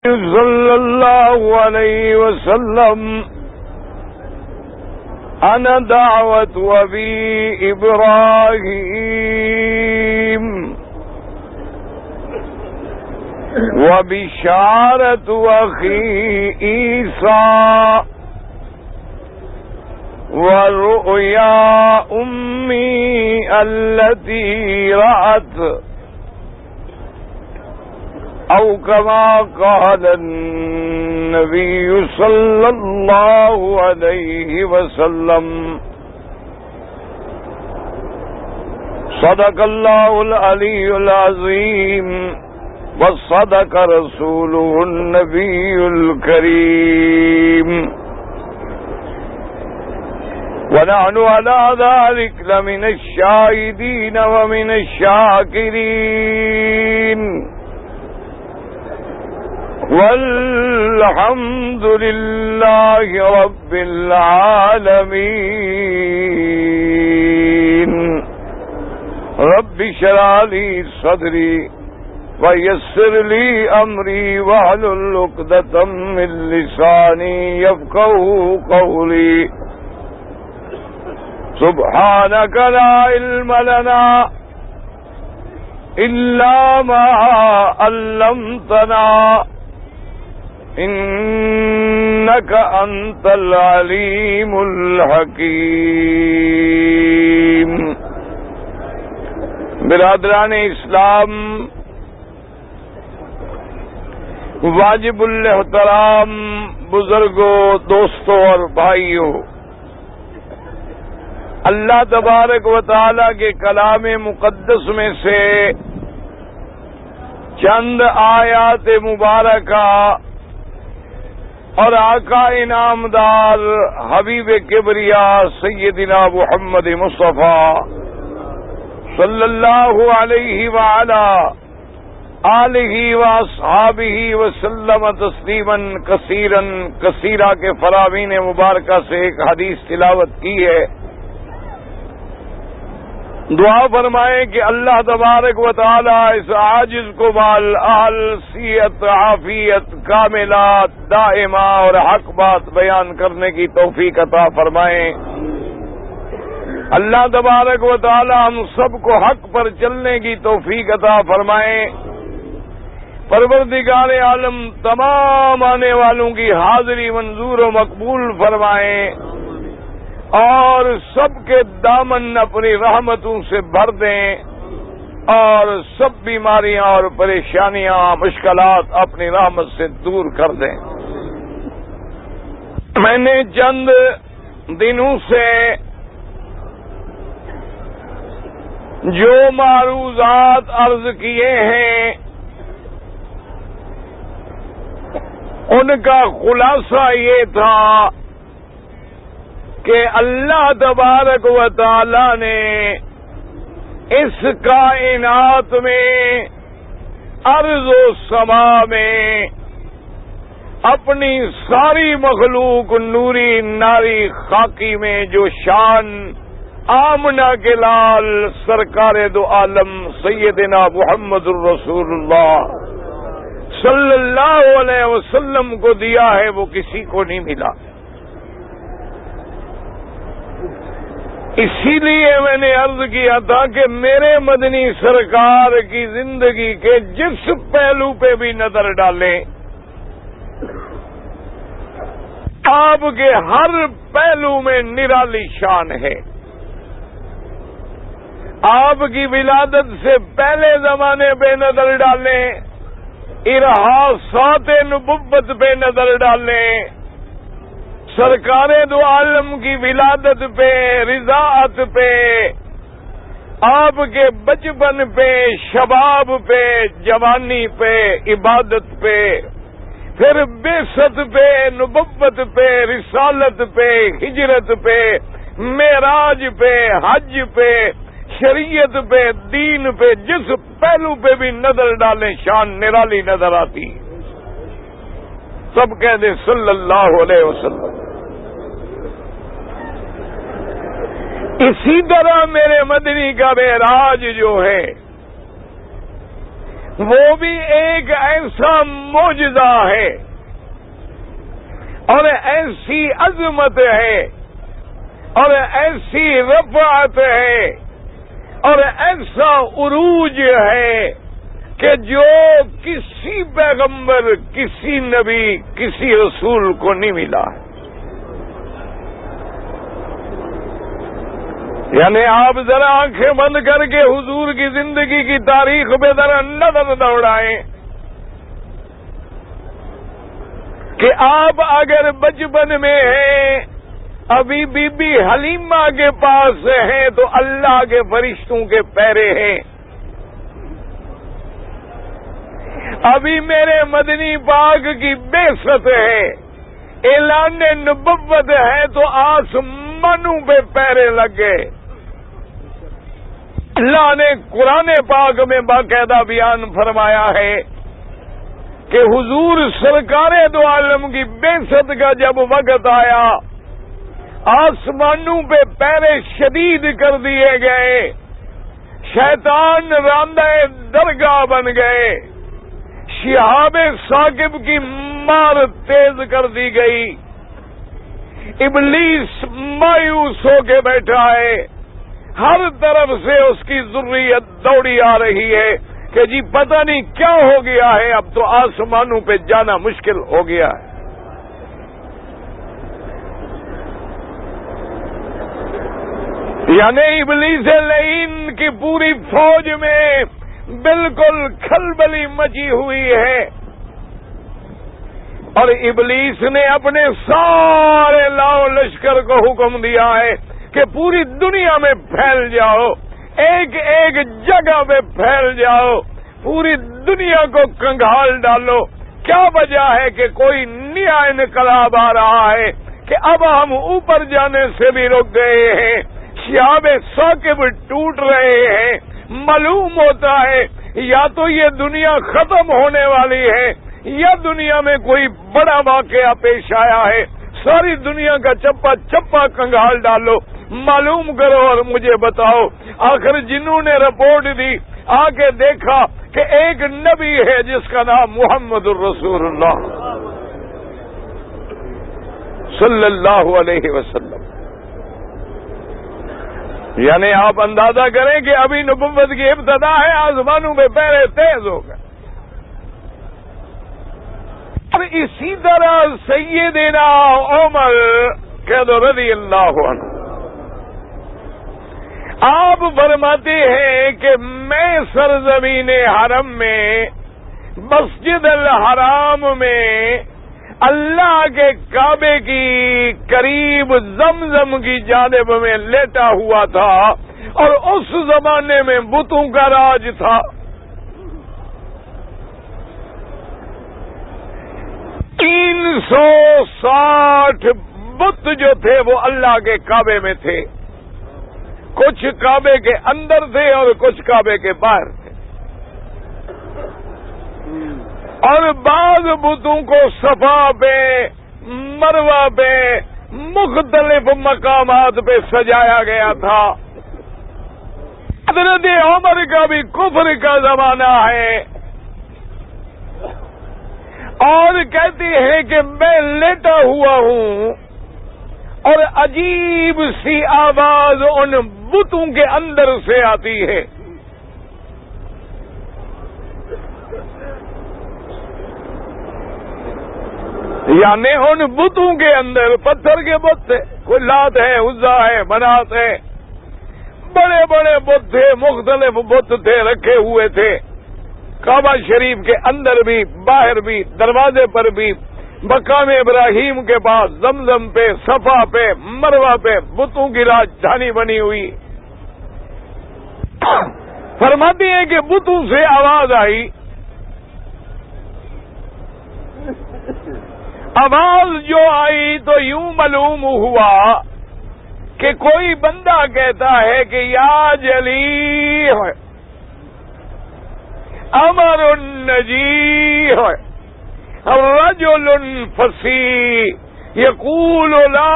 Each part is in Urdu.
صلی اللہ علیہ وسلم انا دعوت ابی ابراہیم وبشارت اخی عیسیٰ ورؤیا امی التي رأت او كما قال النبي صلى الله عليه وسلم صدق الله العلي العظيم وصدق رسوله النبي الكريم ونحن على ذلك لمن الشاهدين ومن الشاكرين والحمد لله رب العالمين رب اشرح لي صدري ويسر لي أمري واحلل عقدة من لساني يفقهوا قولي سبحانك لا علم لنا إلا ما علمتنا إنك أنت العليم الحكيم. برادران اسلام، واجب الاحترام بزرگوں، دوستوں اور بھائیوں، اللہ تبارک و تعالی کے کلام مقدس میں سے چند آیات مبارکہ اور آقا انعامدار حبیب کبریا سیدنا محمد مصطفیٰ صلی اللہ علیہ وعلا آلہ واصحابہ وسلم تسلیما کثیرا کثیرا کے فرامین مبارکہ سے ایک حدیث تلاوت کی ہے. دعا فرمائیں کہ اللہ تبارک و تعالی اس عاجز کو بال اہل صحت عافیت کاملات دائمہ اور حق بات بیان کرنے کی توفیق عطا فرمائیں. اللہ تبارک و تعالی ہم سب کو حق پر چلنے کی توفیق عطا فرمائیں. پروردگار عالم تمام آنے والوں کی حاضری منظور و مقبول فرمائیں اور سب کے دامن اپنی رحمتوں سے بھر دیں اور سب بیماریاں اور پریشانیاں مشکلات اپنی رحمت سے دور کر دیں. میں نے چند دنوں سے جو معروضات عرض کیے ہیں ان کا خلاصہ یہ تھا کہ اللہ تبارک و تعالی نے اس کائنات میں ارض و سما میں اپنی ساری مخلوق نوری ناری خاکی میں جو شان آمنہ کے لال سرکار دو عالم سیدنا محمد الرسول اللہ صلی اللہ علیہ وسلم کو دیا ہے وہ کسی کو نہیں ملا. اسی لیے میں نے عرض کیا تھا کہ میرے مدنی سرکار کی زندگی کے جس پہلو پہ بھی نظر ڈالیں آپ کے ہر پہلو میں نرالی شان ہے. آپ کی ولادت سے پہلے زمانے پہ نظر ڈالیں، ارحاسات نبوت پہ نظر ڈالیں، سرکار دو عالم کی ولادت پہ، رضاعت پہ، آپ کے بچپن پہ، شباب پہ، جوانی پہ، عبادت پہ، پھر بعثت پہ، نبوت پہ، رسالت پہ، ہجرت پہ، معراج پہ، حج پہ، شریعت پہ، دین پہ، جس پہلو پہ بھی نظر ڈالیں شان نرالی نظر آتی. سب کہہ دیں صلی اللہ علیہ وسلم. اسی طرح میرے مدنی کا معراج جو ہے وہ بھی ایک ایسا معجزہ ہے اور ایسی عظمت ہے اور ایسی رفعت ہے اور ایسا عروج ہے کہ جو کسی پیغمبر، کسی نبی، کسی رسول کو نہیں ملا ہے۔ یعنی آپ ذرا آنکھیں بند کر کے حضور کی زندگی کی تاریخ پہ ذرا نظر دوڑائیں کہ آپ اگر بچپن میں ہیں، ابھی بی بی حلیمہ کے پاس ہیں تو اللہ کے فرشتوں کے پیرے ہیں، ابھی میرے مدنی پاک کی بعثت ہے، اعلان نبوت ہے تو آسمانوں پہ پیرے لگ گئے۔ اللہ نے قرآن پاک میں باقاعدہ بیان فرمایا ہے کہ حضور سرکار دو عالم کی بعثت کا جب وقت آیا، آسمانوں پہ پیرے شدید کر دیے گئے، شیطان راندہ درگاہ بن گئے، شہاب ثاقب کی مار تیز کر دی گئی، ابلیس مایوس ہو کے بیٹھا ہے، ہر طرف سے اس کی ذریت دوڑی آ رہی ہے کہ جی پتہ نہیں کیا ہو گیا ہے، اب تو آسمانوں پہ جانا مشکل ہو گیا ہے۔ یعنی ابلیس لعین کی پوری فوج میں بالکل کھلبلی مچی ہوئی ہے اور ابلیس نے اپنے سارے لاؤ لشکر کو حکم دیا ہے کہ پوری دنیا میں پھیل جاؤ، ایک ایک جگہ پہ پھیل جاؤ، پوری دنیا کو کنگال ڈالو۔ کیا وجہ ہے کہ کوئی نیا انقلاب آ رہا ہے کہ اب ہم اوپر جانے سے بھی رک گئے ہیں، شہاب ثاقب ٹوٹ رہے ہیں، معلوم ہوتا ہے یا تو یہ دنیا ختم ہونے والی ہے یا دنیا میں کوئی بڑا واقعہ پیش آیا ہے۔ ساری دنیا کا چپا چپا کنگال ڈالو، معلوم کرو اور مجھے بتاؤ۔ آخر جنہوں نے رپورٹ دی، آ کے دیکھا کہ ایک نبی ہے جس کا نام محمد الرسول اللہ صلی اللہ علیہ وسلم۔ یعنی آپ اندازہ کریں کہ ابھی نبوت کی ابتدا ہے، آسمانوں میں پیرے تیز ہو گئے۔ اور اسی طرح سیدنا عمر رضی اللہ عنہ آپ فرماتے ہیں کہ میں سرزمین حرم میں، مسجد الحرام میں، اللہ کے کعبے کی قریب زمزم کی جانب میں لیٹا ہوا تھا اور اس زمانے میں بتوں کا راج تھا۔ 360 بت جو تھے وہ اللہ کے کعبے میں تھے، کچھ کعبے کے اندر تھے اور کچھ کعبے کے باہر تھے، اور بعض بتوں کو صفا پہ، مروہ پہ، مختلف مقامات پہ سجایا گیا تھا۔ حضرت عمر کا بھی کفر کا زمانہ ہے اور کہتے ہیں کہ میں لیٹا ہوا ہوں اور عجیب سی آواز ان بتوں کے اندر سے آتی ہے۔ یعنی ان بتوں کے اندر پتھر کے بت تھے، کوئی لات ہے، عزا ہے، منات ہے، بڑے بڑے بت تھے، مختلف بت تھے، رکھے ہوئے تھے کعبہ شریف کے اندر بھی، باہر بھی، دروازے پر بھی، مقام ابراہیم کے پاس، زمزم پہ، صفا پہ، مروہ پہ بتوں کی راجدھانی بنی ہوئی۔ فرماتی ہیں کہ بتوں سے آواز آئی، آواز جو آئی تو یوں معلوم ہوا کہ کوئی بندہ کہتا ہے کہ یا جلی امر النجی رجل فصیح یقول لا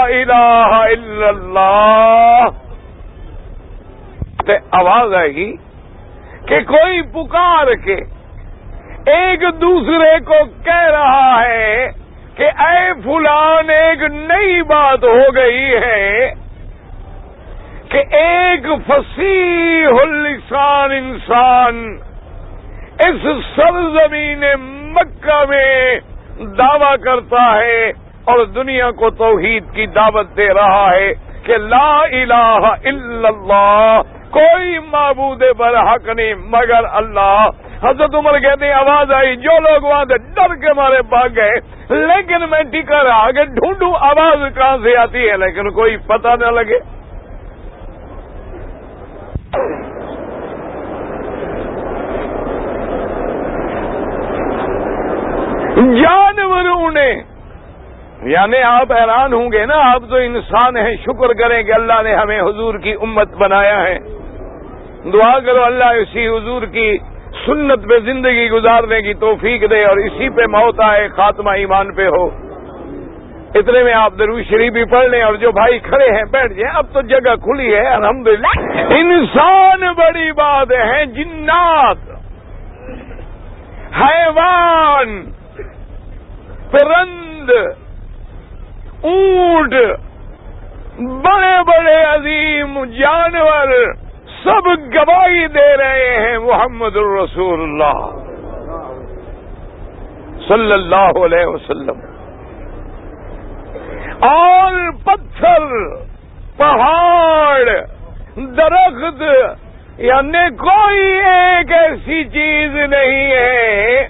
الہ الا اللہ۔ آواز آئے گی کہ کوئی پکار کے ایک دوسرے کو کہہ رہا ہے کہ اے فلان ایک نئی بات ہو گئی ہے کہ ایک فصیح اللسان انسان اس سرزمین مکہ میں دعویٰ کرتا ہے اور دنیا کو توحید کی دعوت دے رہا ہے کہ لا الہ الا اللہ، کوئی معبود برحق نہیں مگر اللہ۔ حضرت عمر کہتے ہیں آواز آئی، جو لوگ وہاں سے ڈر کے مارے بھاگ گئے، لیکن میں ٹکا رہا کہ ڈھونڈوں آواز کہاں سے آتی ہے، لیکن کوئی پتہ نہ لگے۔ جانوروں نے، یعنی آپ حیران ہوں گے نا، آپ تو انسان ہیں، شکر کریں کہ اللہ نے ہمیں حضور کی امت بنایا ہے، دعا کرو اللہ اسی حضور کی سنت پہ زندگی گزارنے کی توفیق دے اور اسی پہ موت آئے، خاتمہ ایمان پہ ہو۔ اتنے میں آپ درود شریف بھی پڑھ لیں، اور جو بھائی کھڑے ہیں بیٹھ جائیں، اب تو جگہ کھلی ہے الحمدللہ۔ انسان بڑی بات ہے، جنات، حیوان، پرند، اونٹ، بڑے بڑے عظیم جانور سب گواہی دے رہے ہیں محمد الرسول اللہ صلی اللہ علیہ وسلم۔ اور پتھر، پہاڑ، درخت، یعنی کوئی ایک ایسی چیز نہیں ہے۔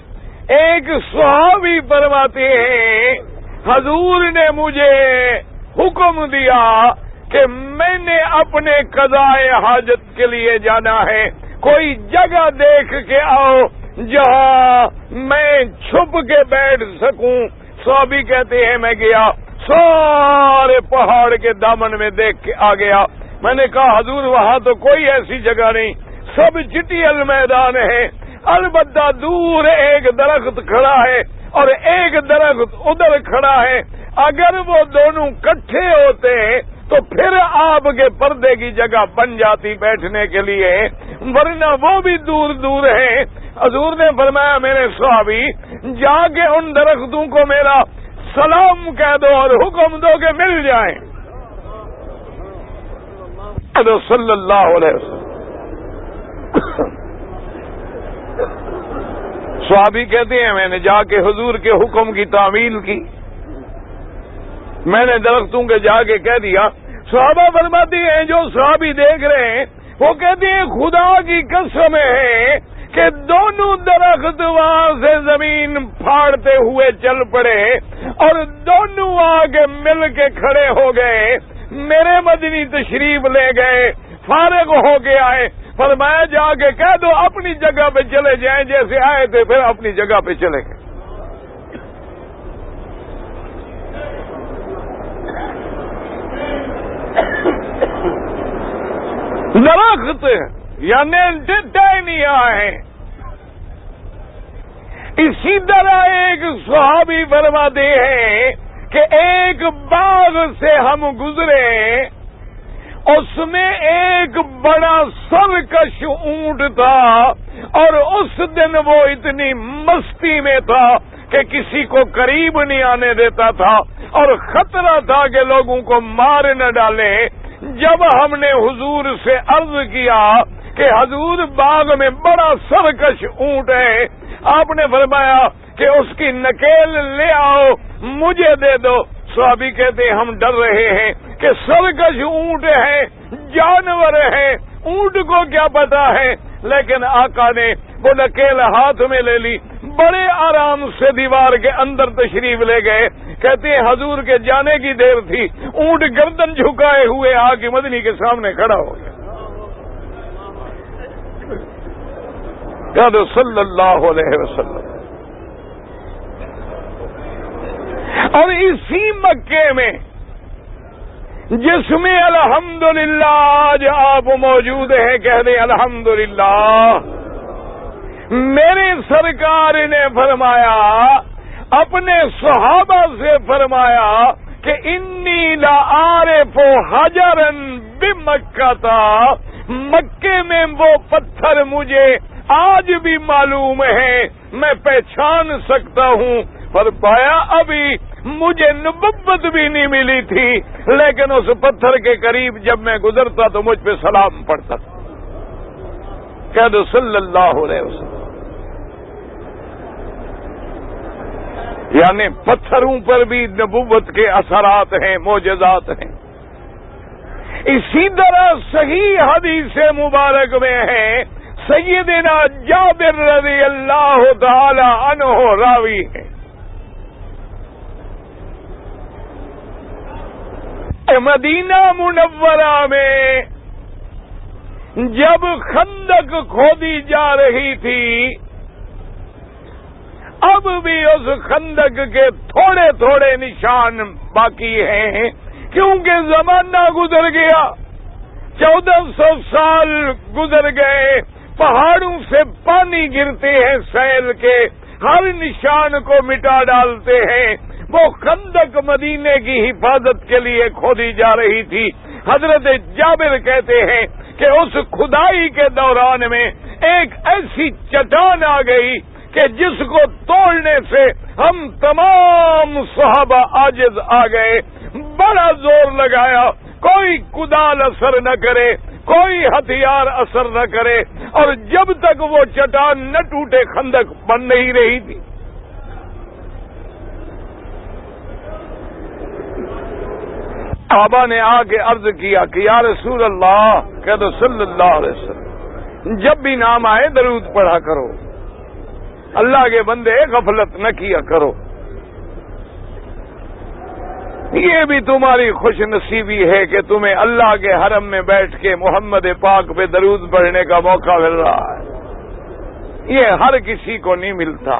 ایک صحابی فرماتے ہیں حضور نے مجھے حکم دیا کہ میں نے اپنے قضائے حاجت کے لیے جانا ہے، کوئی جگہ دیکھ کے آؤ جہاں میں چھپ کے بیٹھ سکوں۔ صحابی کہتے ہیں میں گیا، سارے پہاڑ کے دامن میں دیکھ کے آ گیا۔ میں نے کہا حضور وہاں تو کوئی ایسی جگہ نہیں، سب چٹیل میدان ہے، البتہ دور ایک درخت کھڑا ہے اور ایک درخت ادھر کھڑا ہے، اگر وہ دونوں کٹھے ہوتے تو پھر آپ کے پردے کی جگہ بن جاتی بیٹھنے کے لیے، ورنہ وہ بھی دور دور ہیں۔ حضور نے فرمایا میرے صحابی جا کے ان درختوں کو میرا سلام کہہ دو اور حکم دو کہ مل جائیں۔ صلی اللہ علیہ وسلم۔ صحابی کہتے ہیں میں نے جا کے حضور کے حکم کی تعمیل کی، میں نے درختوں کے جا کے کہہ دیا۔ صحابہ فرماتی ہیں جو صحابی دیکھ رہے ہیں وہ کہتے ہیں خدا کی قسم ہے کہ دونوں درخت وہاں سے زمین پھاڑتے ہوئے چل پڑے اور دونوں آگے مل کے کھڑے ہو گئے، میرے مدنی تشریف لے گئے، فارغ ہو کے آئے، فرمایا جا کے کہہ دو اپنی جگہ پہ چلے جائیں، جیسے آئے تھے پھر اپنی جگہ پہ چلے گئے۔ درخت یعنی ٹہنیاں ہیں۔ اسی طرح ایک صحابی فرماتے ہیں کہ ایک باغ سے ہم گزرے، اس میں ایک بڑا سرکش اونٹ تھا اور اس دن وہ اتنی مستی میں تھا کہ کسی کو قریب نہیں آنے دیتا تھا اور خطرہ تھا کہ لوگوں کو مار نہ ڈالے۔ جب ہم نے حضور سے عرض کیا کہ حضور باغ میں بڑا سرکش اونٹ ہے، آپ نے فرمایا کہ اس کی نکیل لے آؤ مجھے دے دو۔ صحابی کہتے ہم ڈر رہے ہیں کہ سرکش اونٹ ہے، جانور ہے، اونٹ کو کیا پتا ہے، لیکن آقا نے وہ نکیل ہاتھ میں لے لی، بڑے آرام سے دیوار کے اندر تشریف لے گئے۔ کہتے ہیں حضور کے جانے کی دیر تھی، اونٹ گردن جھکائے ہوئے آ کے مدنی کے سامنے کھڑا ہو گیا۔ صلی اللہ علیہ وسلم۔ اور اسی مکے میں جس میں الحمدللہ آج آپ موجود ہیں، کہہ دیں الحمدللہ، میرے سرکار نے فرمایا، اپنے صحابہ سے فرمایا کہ انی لعارف حجرا بمکہ، مکے میں وہ پتھر مجھے آج بھی معلوم ہے، میں پہچان سکتا ہوں۔ فرمایا ابھی مجھے نبوت بھی نہیں ملی تھی، لیکن اس پتھر کے قریب جب میں گزرتا تو مجھ پہ سلام پڑتا تھا۔ کہہ دو صلی اللہ علیہ وسلم۔ یعنی پتھروں پر بھی نبوت کے اثرات ہیں، معجزات ہیں۔ اسی طرح صحیح حدیث مبارک میں ہے، سیدنا جابر رضی اللہ تعالی عنہ راوی ہیں، مدینہ منورہ میں جب خندق کھودی جا رہی تھی، اب بھی اس خندق کے تھوڑے تھوڑے نشان باقی ہیں، کیونکہ زمانہ گزر گیا، 1400 سال گزر گئے، پہاڑوں سے پانی گرتے ہیں سیل کے، ہر نشان کو مٹا ڈالتے ہیں۔ وہ خندق مدینے کی حفاظت کے لیے کھودی جا رہی تھی۔ حضرت جابر کہتے ہیں کہ اس کھدائی کے دوران میں ایک ایسی چٹان آ گئی کہ جس کو توڑنے سے ہم تمام صحابہ عاجز آ گئے۔ بڑا زور لگایا، کوئی کدال اثر نہ کرے، کوئی ہتھیار اثر نہ کرے، اور جب تک وہ چٹان نہ ٹوٹے خندق بن نہیں رہی تھی۔ صحابہ نے آ کے عرض کیا کہ یا رسول اللہ، کہہ دو صلی اللہ علیہ وسلم، جب بھی نام آئے درود پڑھا کرو، اللہ کے بندے غفلت نہ کیا کرو، یہ بھی تمہاری خوش نصیبی ہے کہ تمہیں اللہ کے حرم میں بیٹھ کے محمد پاک پہ درود پڑھنے کا موقع مل رہا ہے۔ یہ ہر کسی کو نہیں ملتا،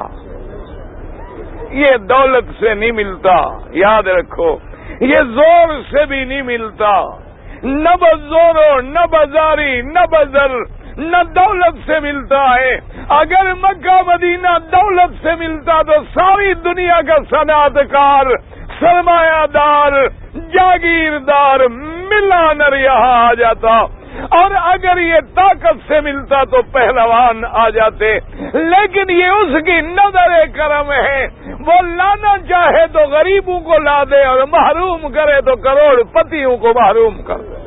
یہ دولت سے نہیں ملتا، یاد رکھو، یہ زور سے بھی نہیں ملتا، نہ بزورو نہ بازاری نہ بزر نہ دولت سے ملتا ہے۔ اگر مکہ مدینہ دولت سے ملتا تو ساری دنیا کا صنعت کار، سرمایہ دار، جاگیردار، ملانر یہاں آ جاتا، اور اگر یہ طاقت سے ملتا تو پہلوان آ جاتے، لیکن یہ اس کی نظر کرم ہے، وہ لانا چاہے تو غریبوں کو لا دے اور محروم کرے تو کروڑ پتیوں کو محروم کر دے۔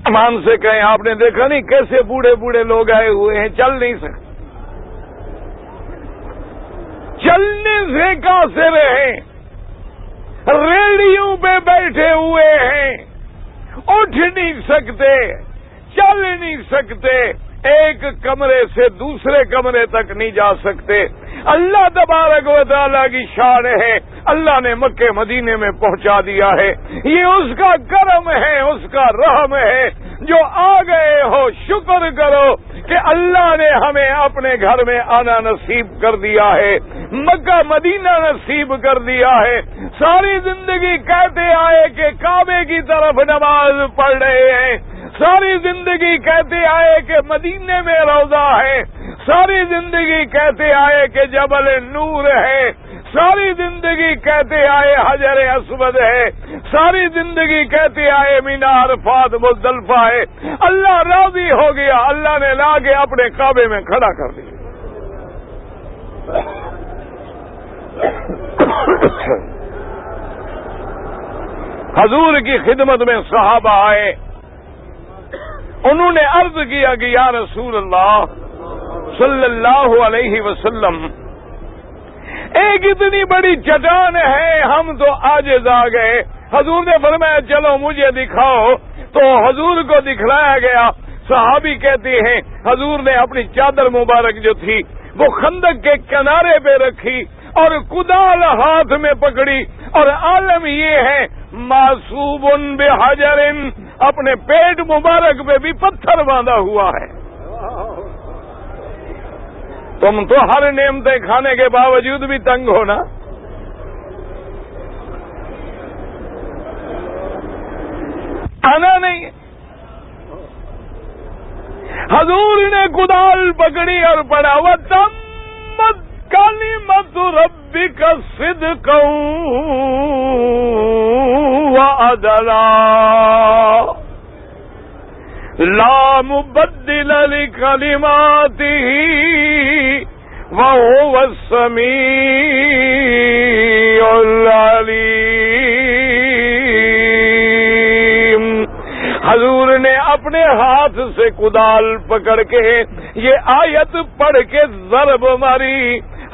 امام سے کہیں آپ نے دیکھا نہیں کیسے بوڑھے بوڑھے لوگ آئے ہوئے ہیں، چل نہیں سکتے، چلنے سے قاصر ہیں، ریڑیوں پہ بیٹھے ہوئے ہیں، اٹھ نہیں سکتے، چل نہیں سکتے، ایک کمرے سے دوسرے کمرے تک نہیں جا سکتے۔ اللہ تبارک و تعالیٰ کی شان ہے، اللہ نے مکے مدینے میں پہنچا دیا ہے، یہ اس کا کرم ہے، اس کا رحم ہے۔ جو آ گئے ہو شکر کرو کہ اللہ نے ہمیں اپنے گھر میں آنا نصیب کر دیا ہے، مکہ مدینہ نصیب کر دیا ہے۔ ساری زندگی کہتے آئے کہ کعبے کی طرف نماز پڑھ رہے ہیں، ساری زندگی کہتے آئے کہ مدینے میں روضہ ہے، ساری زندگی کہتے آئے کہ جبل نور ہے، ساری زندگی کہتے آئے حجر اسود ہے، ساری زندگی کہتے آئے مینا عرفات مزدلفہ ہے۔ اللہ راضی ہو گیا، اللہ نے لا کے اپنے کعبے میں کھڑا کر دیا۔ حضور کی خدمت میں صحابہ آئے، انہوں نے عرض کیا کہ یا رسول اللہ صلی اللہ علیہ وسلم، ایک اتنی بڑی چٹان ہے، ہم تو عاجز آ گئے۔ حضور نے فرمایا چلو مجھے دکھاؤ، تو حضور کو دکھلایا گیا۔ صحابی کہتے ہیں حضور نے اپنی چادر مبارک جو تھی وہ خندق کے کنارے پہ رکھی اور کدال ہاتھ میں پکڑی، اور عالم یہ ہے معصوب بحجر، اپنے پیٹ مبارک پہ بھی پتھر باندھا ہوا ہے۔ تم تو ہر نعمتیں کھانے کے باوجود بھی تنگ ہو نا۔ آنا نہیں، حضور نے کدال پکڑی اور پڑا، وَتَمَّتْ کلمۃ ربک صدقا وعدلا لا مبدل لکلماتہ وهو السمیع العلیم۔ حضور نے اپنے ہاتھ سے کدال پکڑ کے یہ آیت پڑھ کے ضرب ماری۔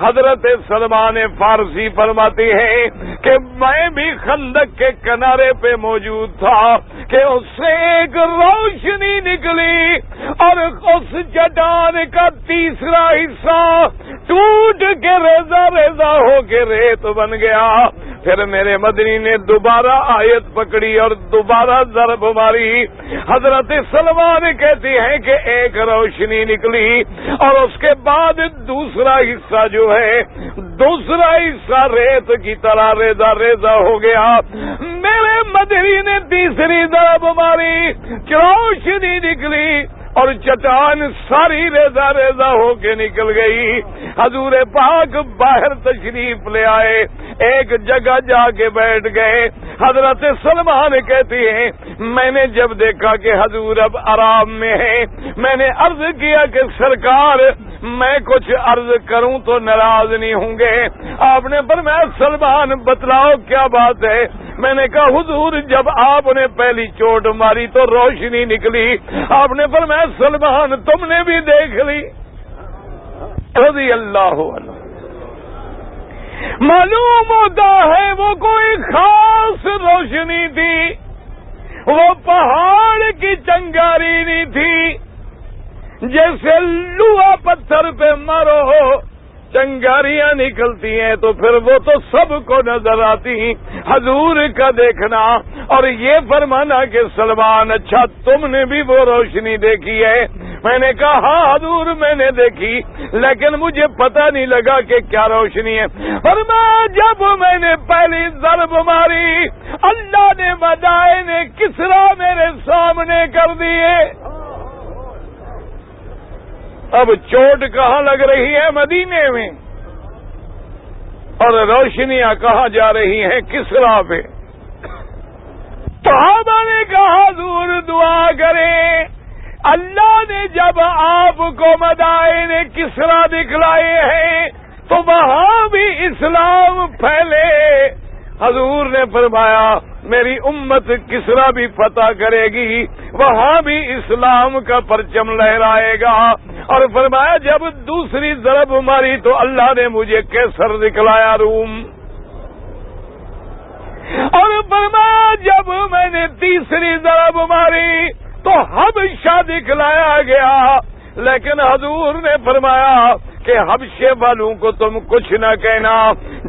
حضرت سلمان فارسی فرماتی ہیں کہ میں بھی خندق کے کنارے پہ موجود تھا کہ اس سے ایک روشنی نکلی اور اس چٹان کا تیسرا حصہ ٹوٹ کے ریزہ ریزہ ہو کے ریت بن گیا۔ پھر میرے مدنی نے دوبارہ آیت پکڑی اور دوبارہ ضرب ماری۔ حضرت سلمان کہتی ہیں کہ ایک روشنی نکلی اور اس کے بعد دوسرا حصہ جو ہے دوسرا حصہ ریت کی طرح ریزہ ریزہ ہو گیا۔ میرے مدنی نے تیسری ضرب ماری، روشنی نکلی اور چٹان ساری ریزہ ریزہ ہو کے نکل گئی۔ حضور پاک باہر تشریف لے آئے، ایک جگہ جا کے بیٹھ گئے۔ حضرت سلمان کہتی ہیں میں نے جب دیکھا کہ حضور اب آرام میں ہیں، میں نے عرض کیا کہ سرکار میں کچھ عرض کروں تو ناراض نہیں ہوں گے؟ آپ نے فرمایا سلمان بتلاؤ کیا بات ہے؟ میں نے کہا حضور جب آپ نے پہلی چوٹ ماری تو روشنی نکلی۔ آپ نے فرمایا سلمان تم نے بھی دیکھ لی؟ رضی اللہ عنہ۔ معلوم ہوتا ہے وہ کوئی خاص روشنی تھی، وہ پہاڑ کی چنگاری نہیں تھی۔ جیسے لوہا پتھر پہ مارو چنگاریاں نکلتی ہیں تو پھر وہ تو سب کو نظر آتی۔ حضور کا دیکھنا اور یہ فرمانا کہ سلمان اچھا تم نے بھی وہ روشنی دیکھی ہے؟ میں نے کہا ہاں حضور میں نے دیکھی، لیکن مجھے پتہ نہیں لگا کہ کیا روشنی ہے۔ فرمایا جب میں نے پہلی ضرب ماری اللہ نے مدائن کسرا میرے سامنے کر دیے۔ اب چوٹ کہاں لگ رہی ہے؟ مدینے میں، اور روشنیاں کہاں جا رہی ہیں؟ کسرا پہ۔ صحابہ نے کہا حضور دعا کریں، اللہ نے جب آپ کو مدائن کسرا دکھلائے ہیں تو وہاں بھی اسلام پھیلے۔ حضور نے فرمایا میری امت کسرا بھی فتح کرے گی، وہاں بھی اسلام کا پرچم لہرائے گا۔ اور فرمایا جب دوسری ضرب ماری تو اللہ نے مجھے کیسر دکھلایا، روم۔ اور فرمایا جب میں نے تیسری ضرب ماری تو حبشہ دکھلایا گیا، لیکن حضور نے فرمایا کہ حبشے والوں کو تم کچھ نہ کہنا،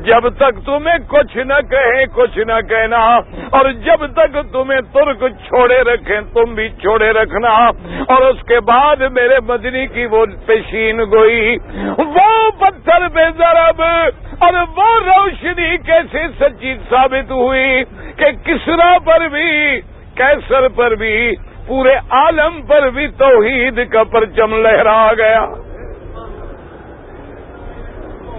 جب تک تمہیں کچھ نہ کہیں کچھ نہ کہنا، اور جب تک تمہیں ترک چھوڑے رکھیں تم بھی چھوڑے رکھنا۔ اور اس کے بعد میرے مدنی کی وہ پیشین گوئی، وہ پتھر پہ ضرب اور وہ روشنی کیسے سچی ثابت ہوئی کہ کسرا پر بھی کیسر پر بھی پورے عالم پر بھی توحید کا پرچم لہرا گیا۔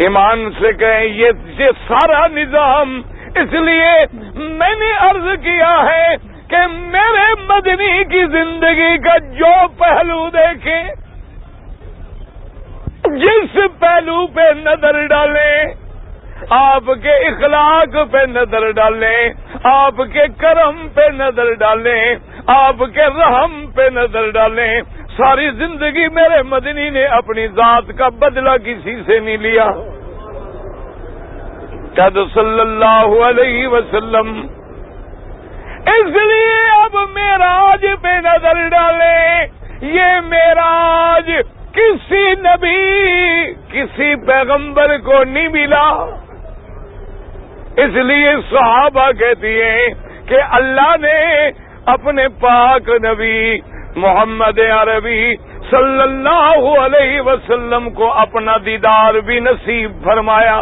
ایمان سے کہیں یہ سارا نظام، اس لیے میں نے عرض کیا ہے کہ میرے مدنی کی زندگی کا جو پہلو دیکھیں، جس پہلو پہ نظر ڈالیں، آپ کے اخلاق پہ نظر ڈالیں، آپ کے کرم پہ نظر ڈالیں، آپ کے رحم پہ نظر ڈالیں، ساری زندگی میرے مدنی نے اپنی ذات کا بدلہ کسی سے نہیں لیا۔ قد صلی اللہ علیہ وسلم۔ اس لیے اب معراج پہ نظر ڈالیں، یہ معراج کسی نبی کسی پیغمبر کو نہیں ملا۔ اس لیے صحابہ کہتی ہیں کہ اللہ نے اپنے پاک نبی محمد عربی صلی اللہ علیہ وسلم کو اپنا دیدار بھی نصیب فرمایا۔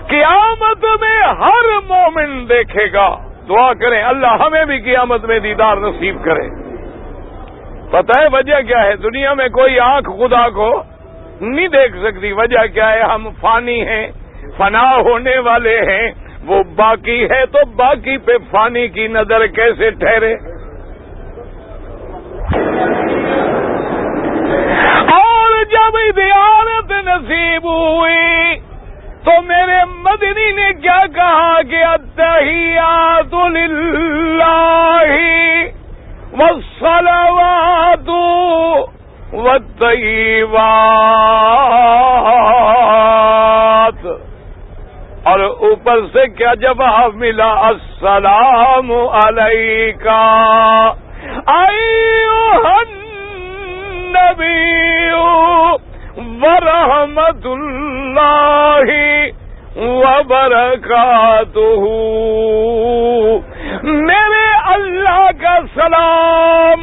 قیامت میں ہر مومن دیکھے گا۔ دعا کریں اللہ ہمیں بھی قیامت میں دیدار نصیب کرے۔ پتہ ہے وجہ کیا ہے؟ دنیا میں کوئی آنکھ خدا کو نہیں دیکھ سکتی. وجہ کیا ہے؟ ہم فانی ہیں، فنا ہونے والے ہیں. وہ باقی ہے تو باقی پہ فانی کی نظر کیسے ٹھہرے؟ اور جب زیارت نصیب ہوئی تو میرے مدنی نے کیا کہا کہ التحیات للہ والصلوات والطیبات، اور اوپر سے کیا جواب ملا؟ السلام علیکا ایھا النبی ورحمۃ اللہ وبرکاتہ. میرے اللہ کا سلام.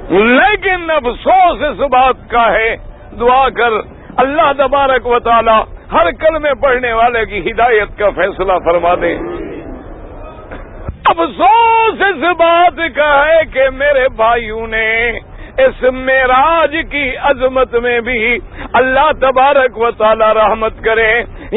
لیکن افسوس اس بات کا ہے، دعا کر اللہ تبارک و تعالی ہر کلمے پڑھنے والے کی ہدایت کا فیصلہ فرما دے. افسوس اس بات کا ہے کہ میرے بھائیوں نے اس معراج کی عظمت میں بھی اللہ تبارک و تعالی رحمت کرے،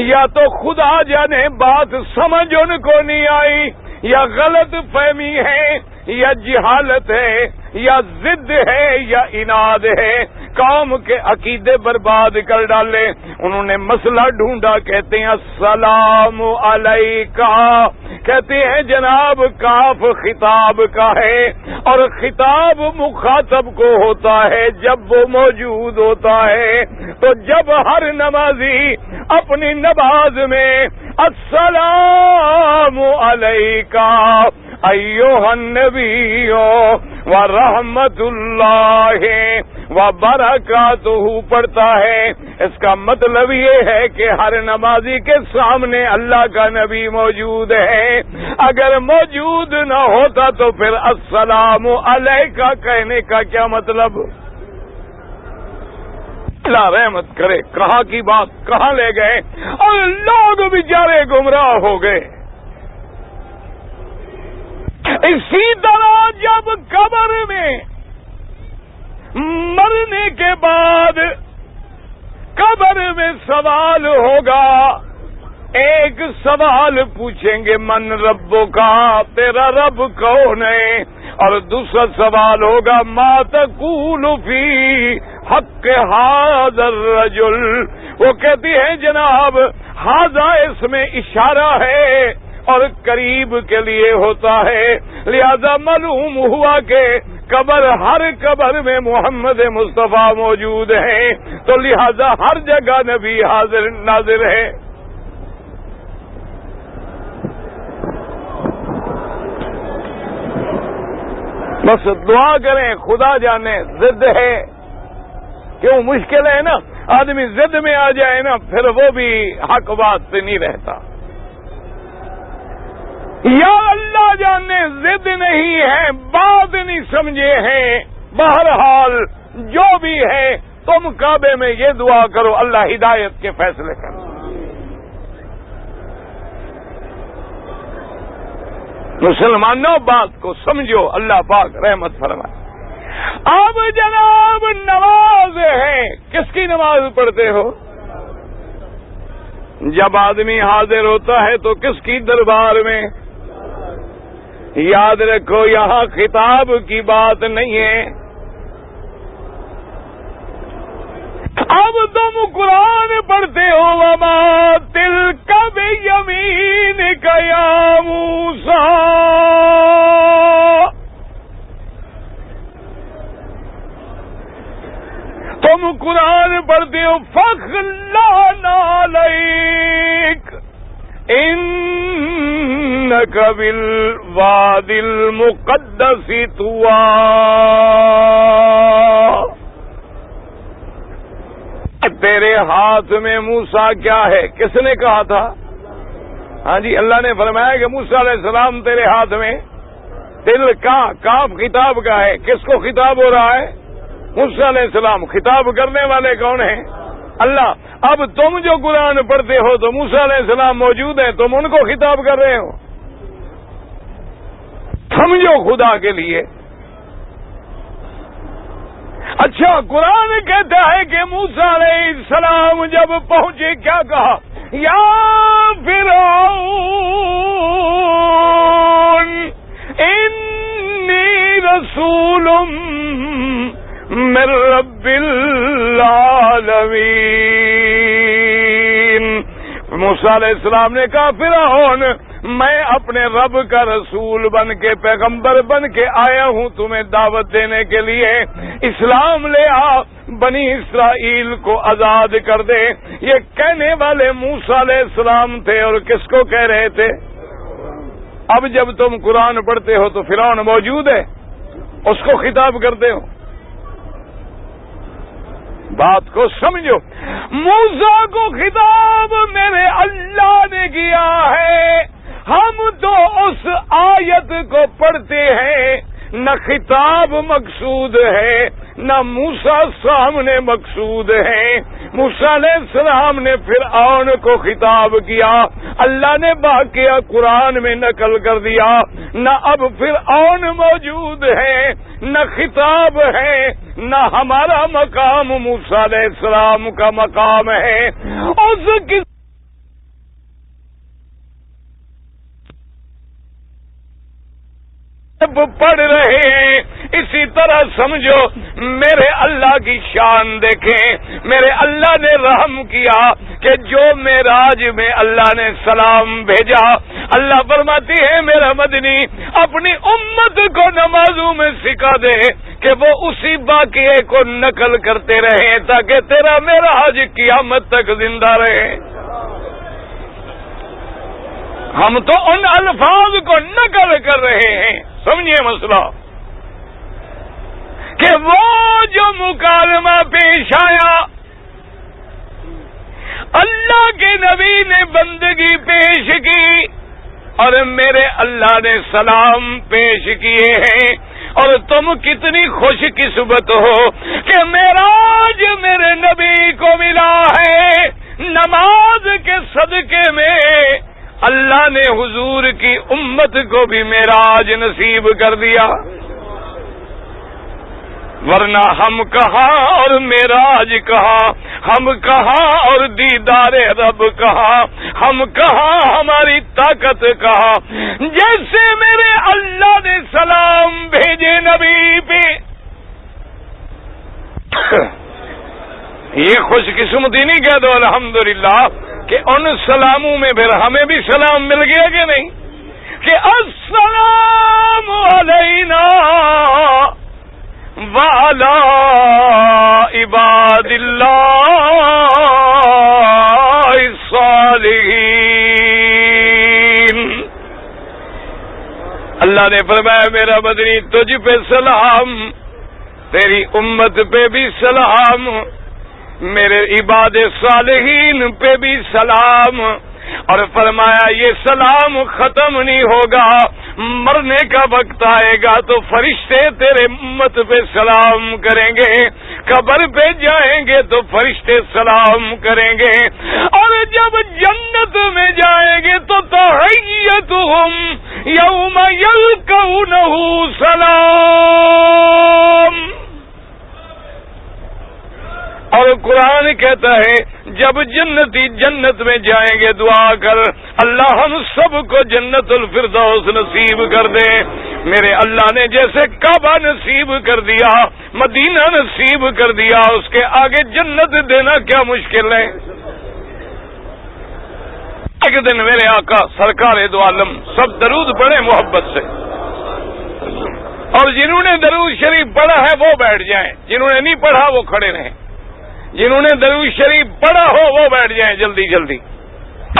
یا تو خدا جانے بات سمجھ ان کو نہیں آئی، یا غلط فہمی ہے، یا جہالت ہے، یا ضد ہے، یا اناد ہے، قوم کے عقیدے برباد کر ڈالے. انہوں نے مسئلہ ڈھونڈا، کہتے ہیں السلام علیکہ، کہتے ہیں جناب کاف خطاب کا ہے، اور خطاب مخاطب کو ہوتا ہے جب وہ موجود ہوتا ہے. تو جب ہر نمازی اپنی نماز میں السلام علیکہ ایھا النبی ورحمۃ اللہ وبرکاتہ پڑھتا ہے، اس کا مطلب یہ ہے کہ ہر نمازی کے سامنے اللہ کا نبی موجود ہے. اگر موجود نہ ہوتا تو پھر السلام علیکہ کہنے کا کیا مطلب؟ اللہ رحمت کرے، کہاں کی بات کہاں لے گئے، اور لوگ بیچارے گمراہ ہو گئے. اسی طرح جب قبر میں مرنے کے بعد قبر میں سوال ہوگا، ایک سوال پوچھیں گے من ربو کا، تیرا رب کون ہے، اور دوسرا سوال ہوگا ما تقول فی حق ھذا الرجل. وہ کہتی ہے جناب ھذا اس میں اشارہ ہے اور قریب کے لیے ہوتا ہے، لہذا معلوم ہوا کہ قبر ہر قبر میں محمد مصطفیٰ موجود ہیں، تو لہذا ہر جگہ نبی حاضر ناظر ہے. بس دعا کریں، خدا جانے ضد ہے، کیوں مشکل ہے نا، آدمی ضد میں آ جائے نا پھر وہ بھی حق بات سے نہیں رہتا. یا اللہ جانے ضد نہیں ہے، بات نہیں سمجھے ہیں. بہرحال جو بھی ہے تم کعبے میں یہ دعا کرو اللہ ہدایت کے فیصلے کرو. مسلمانوں بات کو سمجھو، اللہ پاک رحمت فرمائے. اب جناب نماز ہے، کس کی نماز پڑھتے ہو؟ جب آدمی حاضر ہوتا ہے تو کس کی دربار میں؟ یاد رکھو یہاں خطاب کی بات نہیں ہے. اب تم قرآن پڑھتے ہو وما تلک بیمینک یا موسیٰ، تم قرآن پڑھتے ہو فخلعنا علیک انک بالوادی المقدس طویٰ. تیرے ہاتھ میں موسیٰ کیا ہے؟ کس نے کہا تھا؟ ہاں جی، اللہ نے فرمایا کہ موسیٰ علیہ السلام تیرے ہاتھ میں دل کا کاف خطاب کا ہے. کس کو خطاب ہو رہا ہے؟ موسیٰ علیہ السلام. خطاب کرنے والے کون ہیں؟ اللہ. اب تم جو قرآن پڑھتے ہو تو موسیٰ علیہ السلام موجود ہیں، تم ان کو خطاب کر رہے ہو. سمجھو خدا کے لیے. اچھا قرآن کہتا ہے کہ موسیٰ علیہ السلام جب پہنچے کیا کہا؟ یا فرعون انی رسول من رب العالمین۔ موسیٰ علیہ السلام نے کہا فرعون میں اپنے رب کا رسول بن کے پیغمبر بن کے آیا ہوں تمہیں دعوت دینے کے لیے، اسلام لے آ، بنی اسرائیل کو آزاد کر دے۔ یہ کہنے والے موسیٰ علیہ السلام تھے، اور کس کو کہہ رہے تھے؟ اب جب تم قرآن پڑھتے ہو تو فرعون موجود ہے، اس کو خطاب کرتے ہو۔ بات کو سمجھو، موسیٰ کو خطاب میرے اللہ نے کیا ہے۔ ہم تو اس آیت کو پڑھتے ہیں، نہ خطاب مقصود ہے نہ موسیٰ سامنے مقصود ہے۔ موسیٰ علیہ السلام نے فرعون کو خطاب کیا، اللہ نے واقعہ قرآن میں نقل کر دیا۔ نہ اب فرعون موجود ہے، نہ خطاب ہے، نہ ہمارا مقام موسیٰ علیہ السلام کا مقام ہے۔ اس کی پڑھ رہے ہیں، اسی طرح سمجھو میرے اللہ کی شان دیکھیں۔ میرے اللہ نے رحم کیا کہ جو معراج میں اللہ نے سلام بھیجا، اللہ فرماتی ہے میرا مدنی اپنی امت کو نمازوں میں سکھا دے کہ وہ اسی واقعے کو نقل کرتے رہیں تاکہ تیرا معراج قیامت تک زندہ رہے۔ ہم تو ان الفاظ کو نقل کر رہے ہیں، سمجھیے مسئلہ، کہ وہ جو مکالمہ پیش آیا، اللہ کے نبی نے بندگی پیش کی اور میرے اللہ نے سلام پیش کیے ہیں، اور تم کتنی خوش قسمت ہو کہ معراج میرے نبی کو ملا ہے۔ نماز کے صدقے میں اللہ نے حضور کی امت کو بھی معراج نصیب کر دیا، ورنہ ہم کہاں اور معراج کہاں، ہم کہاں اور دیدار رب کہاں، ہم کہاں ہماری طاقت کہاں۔ جیسے میرے اللہ نے سلام بھیجے نبی پہ، یہ خوش قسمتی نہیں کہہ دو الحمدللہ کہ ان سلاموں میں پھر ہمیں بھی سلام مل گیا کہ نہیں، کہ السلام علینا وعلی عباد اللہ الصالحین۔ اللہ نے فرمایا میرا مدنی تجھ پہ سلام، تیری امت پہ بھی سلام، میرے عباد صالحین پہ بھی سلام، اور فرمایا یہ سلام ختم نہیں ہوگا، مرنے کا وقت آئے گا تو فرشتے تیرے امت پہ سلام کریں گے، قبر پہ جائیں گے تو فرشتے سلام کریں گے، اور جب جنت میں جائیں گے تو تحیتہم یوم یلقونہ سلام۔ اور قرآن کہتا ہے جب جنتی جنت میں جائیں گے دعا کر اللہ ہم سب کو جنت الفردوس نصیب کر دے۔ میرے اللہ نے جیسے کعبہ نصیب کر دیا، مدینہ نصیب کر دیا، اس کے آگے جنت دینا کیا مشکل ہے؟ ایک دن میرے آقا سرکار دو عالم سب درود پڑھیں محبت سے، اور جنہوں نے درود شریف پڑھا ہے وہ بیٹھ جائیں، جنہوں نے نہیں پڑھا وہ کھڑے رہیں، جنہوں نے درود شریف پڑھا ہو وہ بیٹھ جائیں جلدی جلدی۔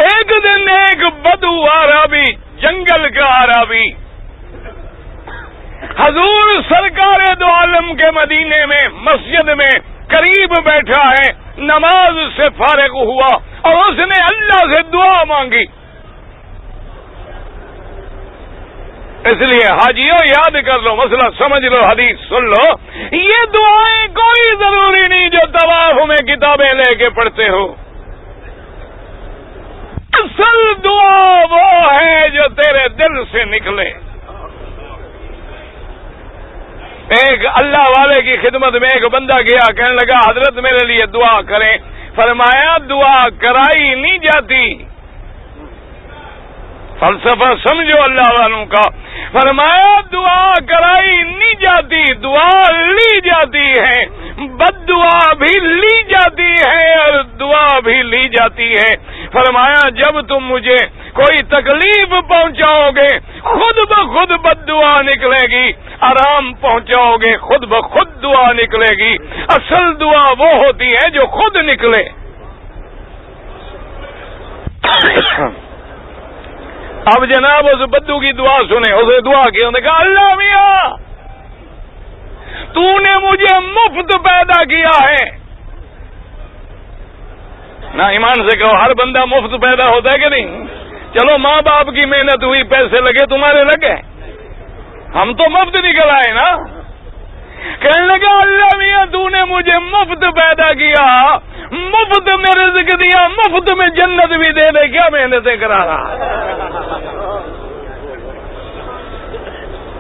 ایک دن ایک بدو عربی، جنگل کا عربی، حضور سرکار دو عالم کے مدینے میں مسجد میں قریب بیٹھا ہے، نماز سے فارغ ہوا اور اس نے اللہ سے دعا مانگی۔ اس لیے حاجیوں یاد کر لو، مسئلہ سمجھ لو، حدیث سن لو، یہ دعائیں کوئی ضروری نہیں جو طواف میں کتابیں لے کے پڑھتے ہو۔ اصل دعا وہ ہے جو تیرے دل سے نکلے۔ ایک اللہ والے قبلے کی خدمت میں ایک بندہ گیا، کہنے لگا حضرت میرے لیے دعا کریں. فرمایا دعا کرائی نہیں جاتی. فلسفہ سمجھو اللہ والوں کا. فرمایا دعا کرائی نہیں جاتی، دعا لی جاتی ہے. بد دعا بھی لی جاتی ہے اور دعا بھی لی جاتی ہے. فرمایا جب تم مجھے کوئی تکلیف پہنچاؤ گے خود بخود بد دعا نکلے گی، آرام پہنچاؤ گے خود بخود دعا نکلے گی. اصل دعا وہ ہوتی ہے جو خود نکلے. اب جناب اس بدو کی دعا سنے، اسے دعا کی، انہوں نے کہا اللہ میاں تو نے مجھے مفت پیدا کیا ہے. نا ایمان سے کہو ہر بندہ مفت پیدا ہوتا ہے کہ نہیں؟ چلو ماں باپ کی محنت ہوئی، پیسے لگے، تمہارے لگے، ہم تو مفت نکل آئے نا. کہنے لگا اللہ میاں تو نے مجھے مفت پیدا کیا، مفت میں رزق دیا، مفت میں جنت بھی دے دے، کیا محنتیں کرا رہا.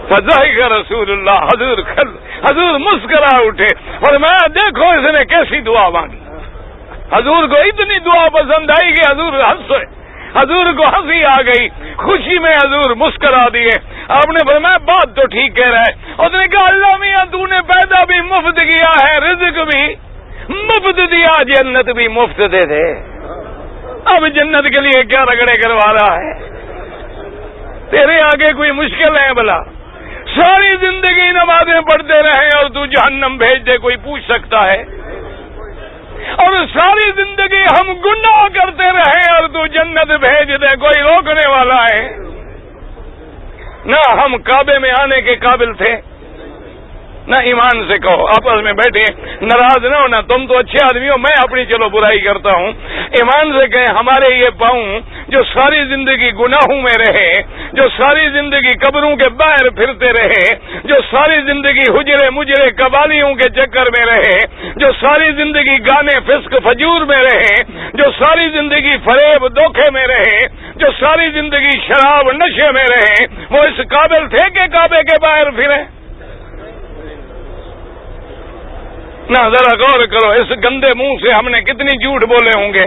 فضائق رسول اللہ، حضور مسکرا اٹھے اور میں دیکھو اس نے کیسی دعا مانگی. حضور کو اتنی دعا پسند آئی کہ حضور ہنسے، حضور کو ہنسی آ گئی، خوشی میں حضور مسکرا دیے. آپ نے فرمایا بات تو ٹھیک کہہ رہا ہے. اس نے کہا اللہ میاں تو نے پیدا بھی مفت کیا ہے، رزق بھی مفت دیا، جنت بھی مفت دے دے. اب جنت کے لیے کیا رگڑے کروا رہا ہے؟ تیرے آگے کوئی مشکل ہے بلا؟ ساری زندگی نمازیں پڑھتے رہے اور تو جہنم بھیج دے، کوئی پوچھ سکتا ہے؟ اور ساری زندگی ہم گناہ کرتے رہے اور تو جنت بھیج دے، کوئی روکنے والا ہے؟ نہ ہم کعبے میں آنے کے قابل تھے، نہ ایمان سے کہو آپس میں بیٹھے ناراض نہ ہونا، تم تو اچھے آدمی ہو، میں اپنی چلو برائی کرتا ہوں. ایمان سے کہیں ہمارے یہ پاؤں جو ساری زندگی گناہوں میں رہے، جو ساری زندگی قبروں کے باہر پھرتے رہے، جو ساری زندگی حجرے مجرے قبالیوں کے چکر میں رہے، جو ساری زندگی گانے فسق فجور میں رہے، جو ساری زندگی فریب دھوکے میں رہے، جو ساری زندگی شراب نشے میں رہے، وہ اس قابل تھے کہ کعبے کے باہر پھرے؟ نہ ذرا غور کرو اس گندے منہ سے ہم نے کتنی جھوٹ بولے ہوں گے،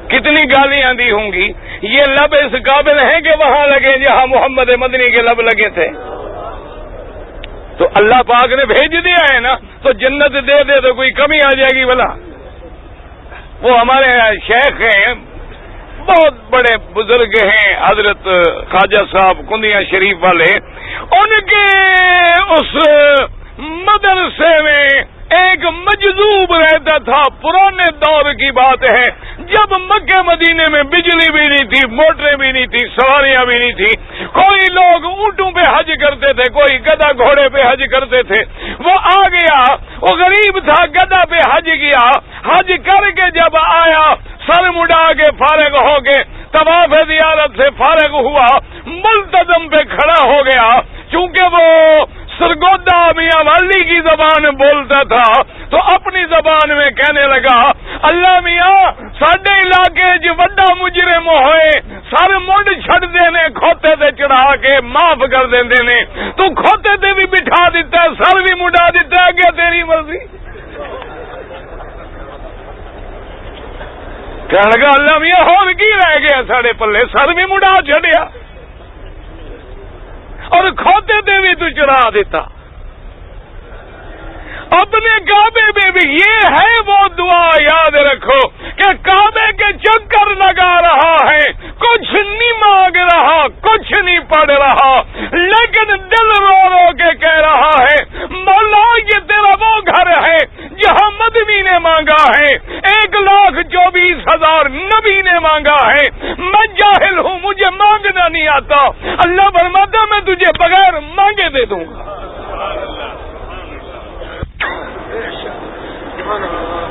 کتنی گالیاں دی ہوں گی. یہ لب اس قابل ہیں کہ وہاں لگے جہاں محمد مدنی کے لب لگے تھے؟ تو اللہ پاک نے بھیج دیا ہے نا، تو جنت دے دے تو کوئی کمی آ جائے گی بلا؟ وہ ہمارے شیخ ہیں، بہت بڑے بزرگ ہیں، حضرت خواجہ صاحب کندیا شریف والے. ان کے اس مدرسے میں ایک مجذوب رہتا تھا. پرانے دور کی بات ہے، جب مکہ مدینے میں بجلی بھی نہیں تھی، موٹریں بھی نہیں تھی، سواریاں بھی نہیں تھی. کوئی لوگ اونٹوں پہ حج کرتے تھے، کوئی گدھا گھوڑے پہ حج کرتے تھے. وہ آ گیا، وہ غریب تھا، گدھا پہ حج کیا، حج کر کے جب آیا سر مڈا کے فارغ ہو کے طواف زیارت سے فارغ ہوا، ملتزم پہ کھڑا ہو گیا. چونکہ وہ سرگودا میاں والی کی زبان بولتا تھا تو اپنی زبان میں کہنے لگا اللہ میاں ساڈے علاقے جو وڈا مجرم ہوئے سر منڈ چھڑ دینے کھوتے تے چڑھا کے معاف کر دیندے نے، تو کھوتے تے بھی بٹھا دیتا ہے، سر بھی مڈا دیتا ہے، کیا تیری مرضی؟ کہنے لگا اللہ میاں ہور کی رہ گیا ساڑے پلے، سر بھی مڈا چڑھیا اور کھوتے تے بھی تو چڑھا دیتا. اپنے کعبے میں بھی یہ ہے وہ دعا یاد رکھو کہ کعبے کے چکر لگا رہا ہے، کچھ نہیں مانگ رہا، کچھ نہیں پڑھ رہا، لیکن دل رو رو کے کہہ رہا ہے مولا یہ تیرا وہ گھر ہے جہاں مدنی نے مانگا ہے، 1,24,000 نبی نے مانگا ہے، میں جاہل ہوں، مجھے مانگنا نہیں آتا. اللہ فرماتا میں تجھے بغیر مانگے دے دوں گا.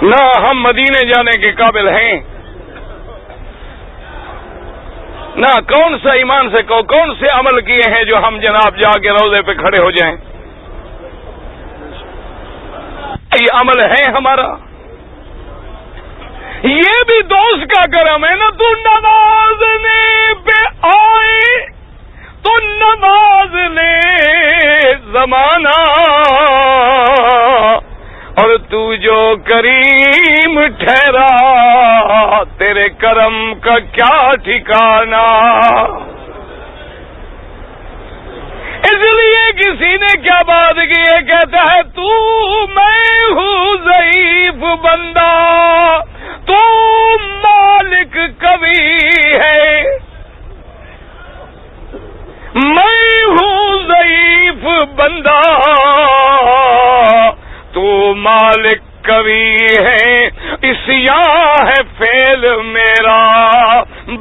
نہ ہم مدینے جانے کے قابل ہیں، نہ کون سا ایمان سے کہو کون سے عمل کیے ہیں جو ہم جناب جا کے روزے پہ کھڑے ہو جائیں. یہ عمل ہے ہمارا، یہ بھی دوست کا کرم ہے نا. تو نمازنے پہ آئے تو نماز لے زمانہ اور تو جو کریم ٹھہرا تیرے کرم کا کیا ٹھکانہ. اس لیے کسی نے کیا بات کی ہے، کہتا ہے تو میں ہوں ضعیف بندہ، تو مالک قوی ہے. میں ہوں ضعیف بندہ، تو مالک قوی ہے. عصیاں ہے فعل میرا،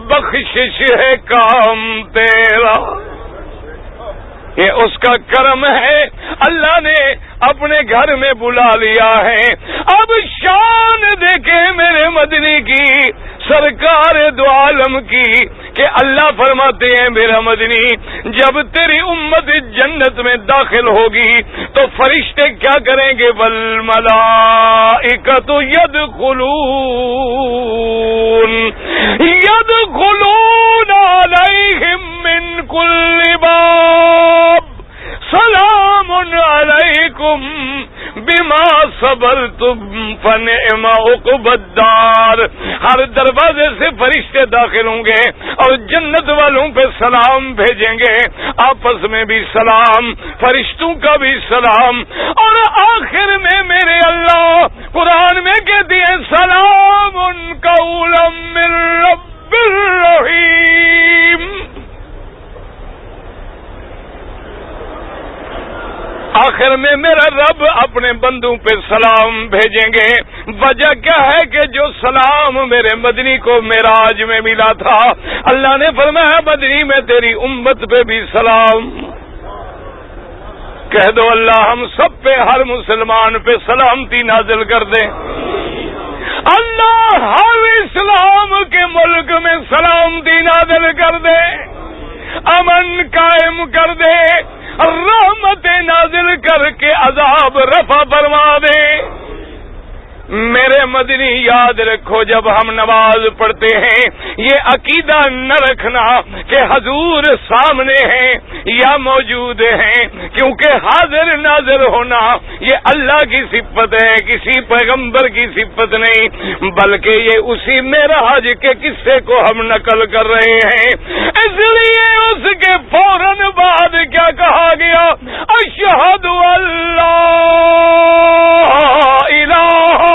بخشش ہے کام تیرا. یہ اس کا کرم ہے، اللہ نے اپنے گھر میں بلا لیا ہے. اب شان دیکھے میرے مدنی کی، سرکار دو عالم کی، کہ اللہ فرماتے ہیں میرا مدنی جب تیری امت جنت میں داخل ہوگی تو فرشتے کیا کریں گے؟ والملائکۃ یدخلون علیہم من کل باب سلام علیکم بما صبرتم فنعم عقبی الدار. ہر دروازے سے فرشتے داخل ہوں گے اور جنت والوں پہ سلام بھیجیں گے، آپس میں بھی سلام، فرشتوں کا بھی سلام. اور آخر میں میرے اللہ قرآن میں کہتے ہیں سلام قولا من رب الرحیم. آخر میں میرا رب اپنے بندوں پہ سلام بھیجیں گے. وجہ کیا ہے کہ جو سلام میرے مدنی کو معراج میں ملا تھا، اللہ نے فرمایا مدنی میں تیری امت پہ بھی سلام. کہہ دو اللہ ہم سب پہ، ہر مسلمان پہ سلامتی نازل کر دے. اللہ ہر اسلام کے ملک میں سلامتی نازل کر دے، امن قائم کر دے، رحمت نازل کر کے عذاب رفع فرما دے. میرے مدنی یاد رکھو جب ہم نماز پڑھتے ہیں یہ عقیدہ نہ رکھنا کہ حضور سامنے ہیں یا موجود ہیں، کیونکہ حاضر ناظر ہونا یہ اللہ کی صفت ہے، کسی پیغمبر کی صفت نہیں، بلکہ یہ اسی معراج کے قصے کو ہم نقل کر رہے ہیں. اس لیے اس کے فوراً بعد کیا کہا گیا؟ اشہد اللہ الہ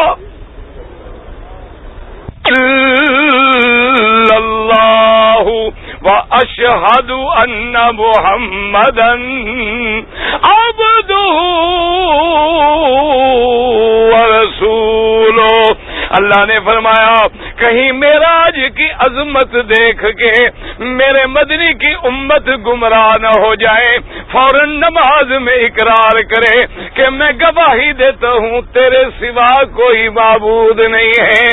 الا اللہ واشہد ان محمدا عبدہ ورسولہ. اللہ نے فرمایا کہیں معراج کی عظمت دیکھ کے میرے مدنی کی امت گمراہ نہ ہو جائے، فوراً نماز میں اقرار کرے کہ میں گواہی دیتا ہوں تیرے سوا کوئی معبود نہیں ہے،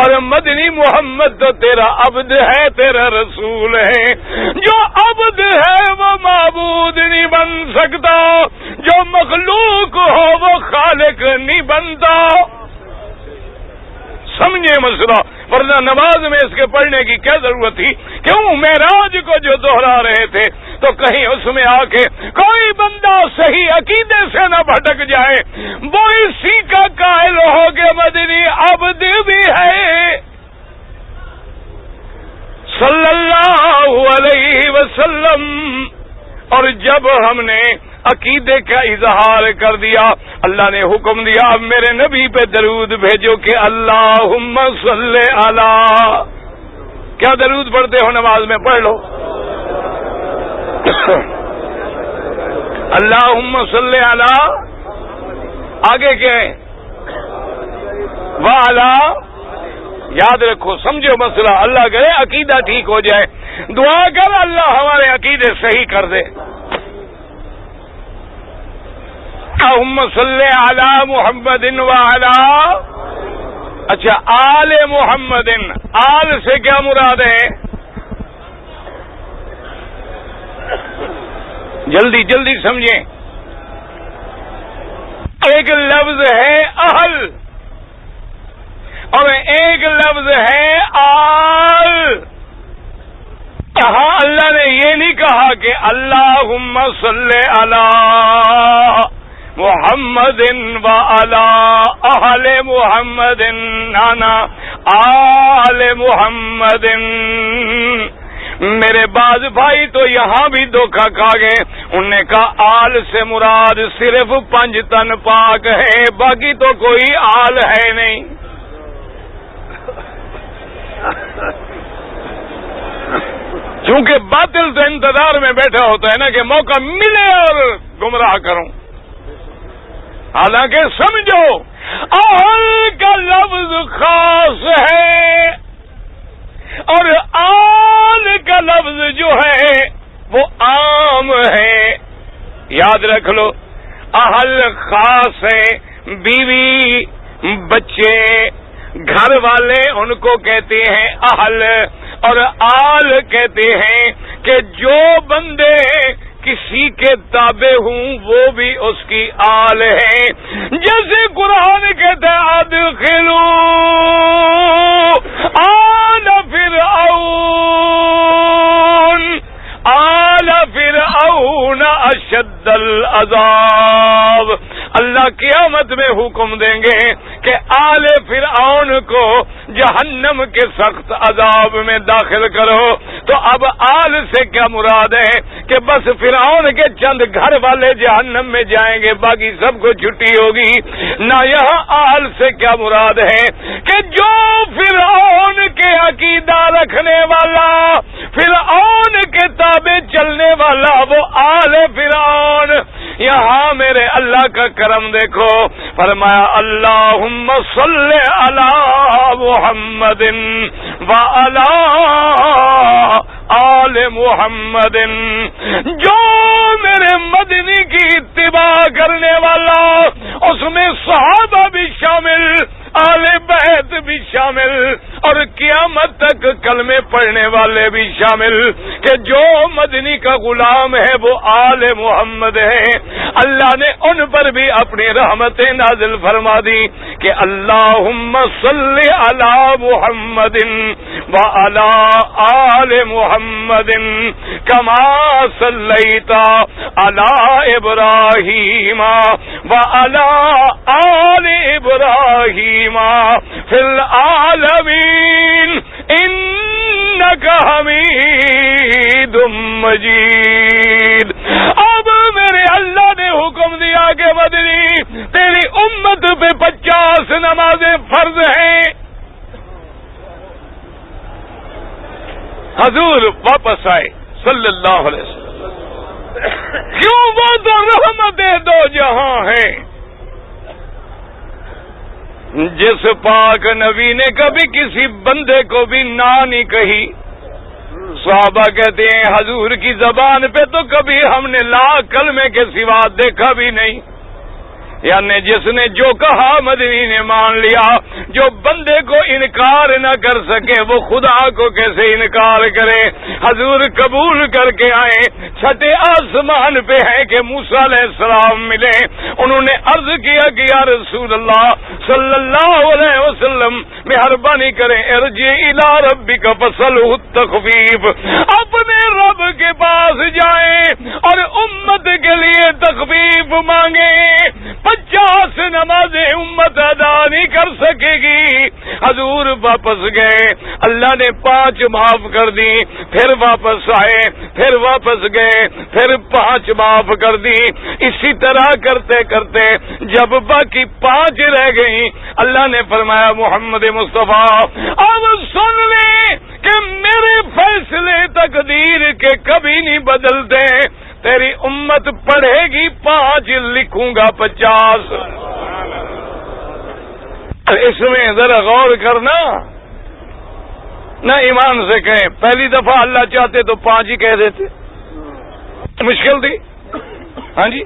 اور مدنی محمد تو تیرا عبد ہے، تیرا رسول ہے. جو عبد ہے وہ معبود نہیں بن سکتا، جو مخلوق ہو وہ خالق نہیں بنتا. سمجھے مسئلہ، ورنہ نماز میں اس کے پڑھنے کی کیا ضرورت تھی؟ کیوں معراج کو جو دوہرا رہے تھے تو کہیں اس میں آ کے کوئی بندہ صحیح عقیدے سے نہ بھٹک جائے. وہ اسی کا قائل ہو کہ مدنی عبد بھی ہے. صلی اللہ علیہ وسلم. اور جب ہم نے عقیدے کا اظہار کر دیا، اللہ نے حکم دیا اب میرے نبی پہ درود بھیجو کہ اللہم صلی علی. کیا درود پڑھتے ہو نماز میں؟ پڑھ لو اللہم صلی علی. آگے کیا ہے؟ وعلی. یاد رکھو، سمجھو مسئلہ، اللہ کرے عقیدہ ٹھیک ہو جائے. دعا کر اللہ ہمارے عقیدے صحیح کر دے. اللہم صلی علی محمد وعلی. اچھا آل محمد، آل سے کیا مراد ہے؟ جلدی جلدی سمجھیں. ایک لفظ ہے اہل اور ایک لفظ ہے آل. یہاں اللہ نے یہ نہیں کہا کہ اللہم صلی علی محمد محمد وعلی آل محمد نانا آل محمد. میرے بعض بھائی تو یہاں بھی دھوکہ کھا گئے. انہوں نے کہا آل سے مراد صرف 5 تن پاک ہے، باقی تو کوئی آل ہے نہیں. چونکہ باطل تو انتظار میں بیٹھا ہوتا ہے نا کہ موقع ملے اور گمراہ کروں. حالانکہ سمجھو آل کا لفظ خاص ہے اور آل کا لفظ جو ہے وہ عام ہے. یاد رکھ لو، اہل خاص ہے، بیوی، بچے، گھر والے ان کو کہتے ہیں اہل، اور آل کہتے ہیں کہ جو بندے کسی کے تابع ہوں وہ بھی اس کی آل ہے. جیسے قرآن کہتا ہے ادخلوا آل فرعون اشد العذاب. اللہ قیامت میں حکم دیں گے کہ آل فرعون کو جہنم کے سخت عذاب میں داخل کرو. تو اب آل سے کیا مراد ہے کہ بس فرعون کے چند گھر والے جہنم میں جائیں گے، باقی سب کو چھٹی ہوگی؟ نہ یہاں آل سے کیا مراد ہے کہ جو فرعون کے عقیدہ رکھنے والا، فرعون کے تابع چلنے والا، وہ آل فرعون. یہاں میرے اللہ کا کرم دیکھو، فرمایا اللہم صلی علی محمد وعلی آل محمد. جو میرے مدنی کی اتباع کرنے والا، اس میں صحابہ بھی شامل، آل بیت بھی شامل، اور قیامت تک کلمے پڑھنے والے بھی شامل، کہ جو مدنی کا غلام ہے وہ آل محمد ہے. اللہ نے ان پر بھی اپنی رحمتیں نازل فرما دی کہ اللہم صلی علی محمد وعلی آل محمد کما صلیت علی ابراہیم وعلی آل ابراہیم فی العالمین انک حمید مجید. اب میرے اللہ نے حکم دیا کہ مدنی تیری امت پہ 50 نمازیں فرض ہیں. حضور واپس آئے صلی اللہ علیہ وسلم. کیوں؟ وہ تو رحمتیں دو جہاں ہیں. جس پاک نبی نے کبھی کسی بندے کو بھی نہ نہیں کہی، صحابہ کہتے ہیں حضور کی زبان پہ تو کبھی ہم نے لا کلمے کے سوا دیکھا بھی نہیں. یعنی جس نے جو کہا مدنی نے مان لیا. جو بندے کو انکار نہ کر سکے وہ خدا کو کیسے انکار کرے. حضور قبول کر کے آئے، چھٹے آسمان پہ ہے کہ موسیٰ علیہ السلام ملے. انہوں نے عرض کیا کہ یا رسول اللہ صلی اللہ علیہ وسلم مہربانی کریں ارجع الی ربک فاسألہ التخفیف. اپنے رب کے پاس جائیں اور امت کے لیے تخفیف مانگیں. 50 نمازیں امت ادا نہیں کر سکے گی. حضور واپس گئے، اللہ نے 5 معاف کر دی. پھر واپس آئے، پھر واپس گئے، پھر 5 معاف کر دی. اسی طرح کرتے کرتے جب باقی 5 رہ گئی، اللہ نے فرمایا محمد مصطفیٰ اب سن لیں کہ میرے فیصلے تقدیر کے کبھی نہیں بدلتے. تیری امت پڑھے گی 5، لکھوں گا 50. اس میں ذرا غور کرنا، نہ ایمان سے کہیں. پہلی دفعہ اللہ چاہتے تو 5 ہی کہہ دیتے، مشکل تھی. ہاں جی.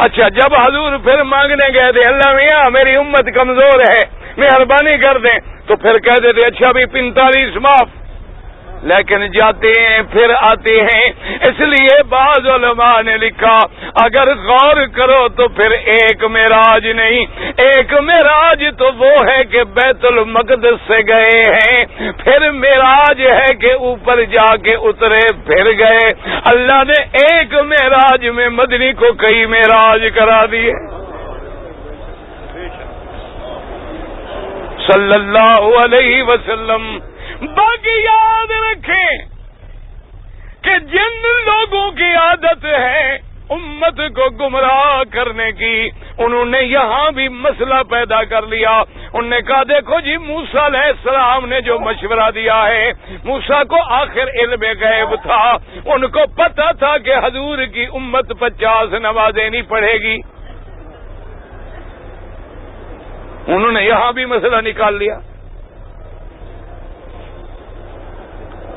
اچھا جب حضور پھر مانگنے گئے تھے اللہ میاں میری امت کمزور ہے مہربانی کر دیں، تو پھر کہہ دیتے اچھا بھی 45 معاف. لیکن جاتے ہیں پھر آتے ہیں. اس لیے بعض علماء نے لکھا اگر غور کرو تو پھر ایک معراج نہیں. ایک معراج تو وہ ہے کہ بیت المقدس سے گئے ہیں، پھر معراج ہے کہ اوپر جا کے اترے پھر گئے. اللہ نے ایک معراج میں مدنی کو کئی معراج کرا دیے. صلی اللہ علیہ وسلم. باقی یاد رکھیں کہ جن لوگوں کی عادت ہے امت کو گمراہ کرنے کی، انہوں نے یہاں بھی مسئلہ پیدا کر لیا. انہوں نے کہا دیکھو جی موسیٰ علیہ السلام نے جو مشورہ دیا ہے، موسیٰ کو آخر علم غیب تھا، ان کو پتا تھا کہ حضور کی امت 50 نمازیں نہیں پڑھے گی. انہوں نے یہاں بھی مسئلہ نکال لیا.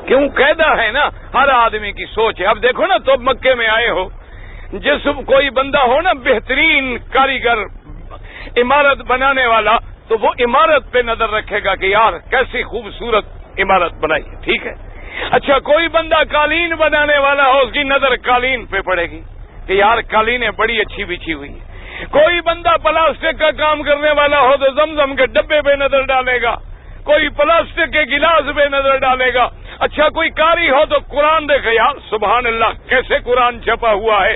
کیوں؟ قاعدہ ہے نا، ہر آدمی کی سوچ ہے. اب دیکھو نا، تو مکے میں آئے ہو، جس کوئی بندہ ہو نا بہترین کاریگر، عمارت بنانے والا، تو وہ عمارت پہ نظر رکھے گا کہ یار کیسی خوبصورت عمارت بنائی ہے، ٹھیک ہے. اچھا کوئی بندہ قالین بنانے والا ہو، اس کی نظر قالین پہ پڑے گی کہ یار قالینیں بڑی اچھی بچھی ہوئی ہے. کوئی بندہ پلاسٹک کا کام کرنے والا ہو تو زمزم کے ڈبے پہ نظر ڈالے گا، کوئی پلاسٹک کے گلاس پہ نظر ڈالے گا. اچھا کوئی قاری ہو تو قرآن دیکھے، یار سبحان اللہ کیسے قرآن چھپا ہوا ہے.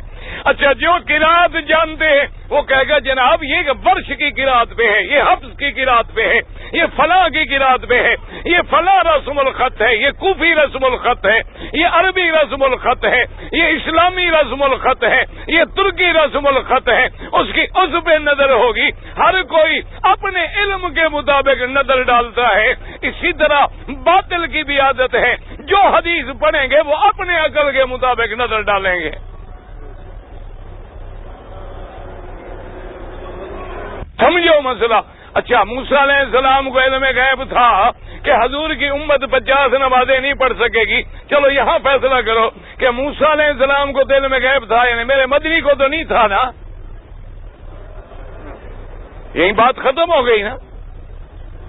اچھا جو قرات جانتے ہیں وہ کہے گا جناب یہ ورش کی قرات پہ ہے، یہ حفظ کی قرات پہ ہے، یہ فلاں کی قرات پہ ہے، یہ فلاں رسم الخط ہے، یہ کوفی رسم الخط ہے، یہ عربی رسم الخط ہے، یہ اسلامی رسم الخط ہے، یہ ترکی رسم الخط ہے. اس کی اس پہ نظر ہوگی. ہر کوئی اپنے علم کے مطابق نظر ڈالتا ہے. اسی طرح باطل کی بھی عادت ہے، جو حدیث پڑھیں گے وہ اپنے عقل کے مطابق نظر ڈالیں گے. سمجھو مسئلہ. اچھا موسیٰ علیہ السلام کو علم غیب تھا کہ حضور کی امت 50 نمازیں نہیں پڑھ سکے گی. چلو یہاں فیصلہ کرو کہ موسیٰ علیہ السلام کو علم غیب تھا، یعنی میرے مدنی کو تو نہیں تھا نا. یہی بات ختم ہو گئی نا.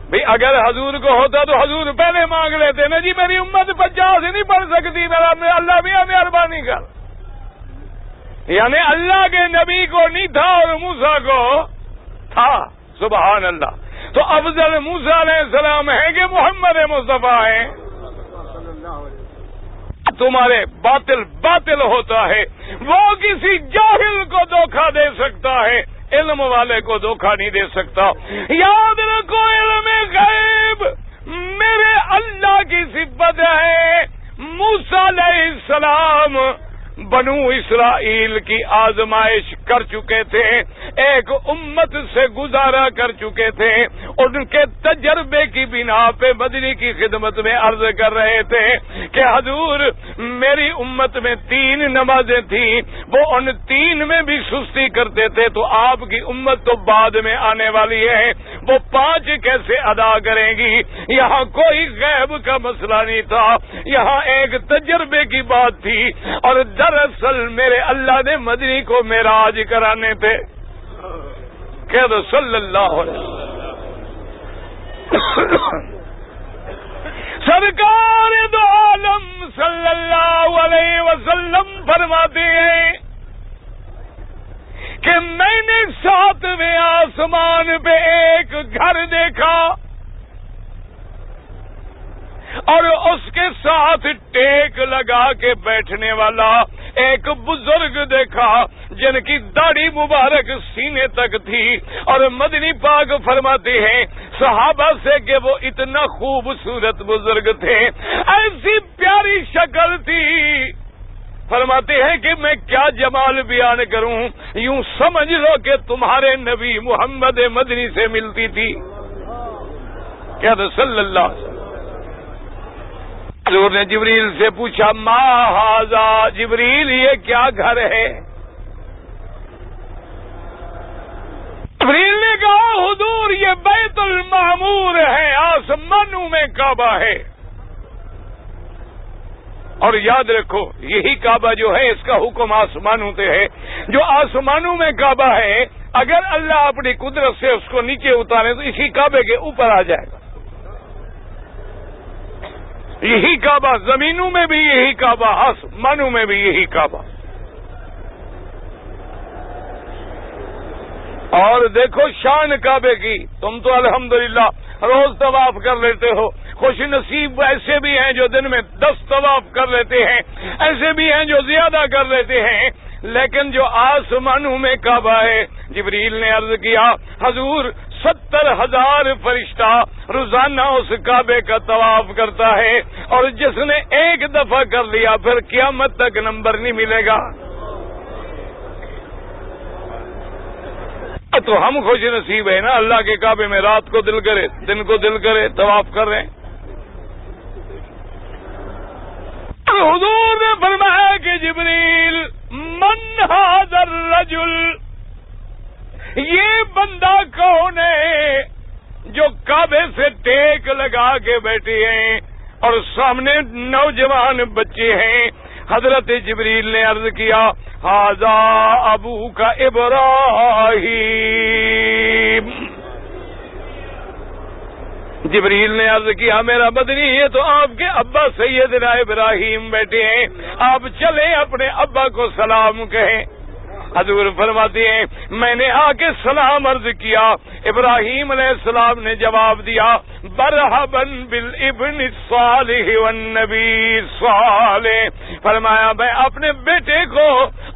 بھئی اگر حضور کو ہوتا تو حضور پہلے مانگ لیتے نا، جی میری امت 50 نہیں پڑھ سکتی، میرا اللہ بھی مہربانی کر. یعنی اللہ کے نبی کو نہیں تھا اور موسیٰ کو تھا. سبحان اللہ. تو افضل موسیٰ علیہ السلام ہیں کہ محمد مصطفیٰ ہیں؟ تمہارے باطل ہوتا ہے، وہ کسی جاہل کو دھوکہ دے سکتا ہے، علم والے کو دھوکہ نہیں دے سکتا. یاد رکھو علم غیب میرے اللہ کی صفت ہے. موسیٰ علیہ السلام بنو اسرائیل کی آزمائش کر چکے تھے، ایک امت سے گزارا کر چکے تھے. ان کے تجربے کی بنا پہ مدنی کی خدمت میں عرض کر رہے تھے کہ حضور میری امت میں 3 نمازیں تھیں، وہ ان 3 میں بھی سستی کرتے تھے، تو آپ کی امت تو بعد میں آنے والی ہے، وہ 5 کیسے ادا کریں گی؟ یہاں کوئی غیب کا مسئلہ نہیں تھا، یہاا ایک تجربے کی بات تھی. اور دراصل میرے اللہ نے مدنی کو معراج کرانے تھے. کہہ دو صلی اللہ علیہ وسلم. سرکار دو عالم صلی اللہ علیہ وسلم فرماتے ہیں کہ میں نے 7ویں آسمان پہ ایک گھر دیکھا اور اس کے ساتھ ٹیک لگا کے بیٹھنے والا ایک بزرگ دیکھا جن کی داڑھی مبارک سینے تک تھی. اور مدنی پاک فرماتے ہیں صحابہ سے کہ وہ اتنا خوبصورت بزرگ تھے، ایسی پیاری شکل تھی. فرماتے ہیں کہ میں کیا جمال بیان کروں، یوں سمجھ لو کہ تمہارے نبی محمد مدنی سے ملتی تھی. کیا تو صلی اللہ علیہ وسلم. حضور نے جبریل سے پوچھا ما ھذا، جبریل یہ کیا گھر ہے؟ جبریل نے کہا حضور یہ بیت المعمور ہے، آسمانوں میں کعبہ ہے. اور یاد رکھو یہی کعبہ جو ہے اس کا حکم آسمانوں سے ہے. جو آسمانوں میں کعبہ ہے اگر اللہ اپنی قدرت سے اس کو نیچے اتارے تو اسی کعبے کے اوپر آ جائے گا. یہی کعبہ، زمینوں میں بھی یہی کعبہ، آسمانوں میں بھی یہی کعبہ. اور دیکھو شان کعبے کی. تم تو الحمدللہ روز طواف کر لیتے ہو، خوش نصیب ایسے بھی ہیں جو دن میں 10 طواف کر لیتے ہیں، ایسے بھی ہیں جو زیادہ کر لیتے ہیں. لیکن جو آسمانوں میں کعبہ ہے، جبریل نے عرض کیا حضور 70,000 فرشتہ روزانہ اس کعبے کا طواف کرتا ہے، اور جس نے ایک دفعہ کر لیا پھر قیامت تک نمبر نہیں ملے گا۔ تو ہم خوش نصیب ہیں نا، اللہ کے کعبے میں رات کو دل کرے دن کو دل کرے طواف کر رہے ہیں۔ حضور نے فرمایا کہ جبریل من ھذا الرجل، یہ بندہ کون ہے جو کعبے سے ٹیک لگا کے بیٹھے ہیں اور سامنے نوجوان بچے ہیں؟ حضرت جبریل نے عرض کیا ھذا ابوک ابراہیم۔ جبریل نے عرض کیا میرا بدنی یہ تو آپ کے ابا سیدنا ابراہیم بیٹھے ہیں، آپ چلیں اپنے ابا کو سلام کہیں۔ حضور فرماتے ہیں میں نے آ کے سلام عرض کیا، ابراہیم علیہ السلام نے جواب دیا مرحبا بالابن الصالح والنبی الصالح، فرمایا میں اپنے بیٹے کو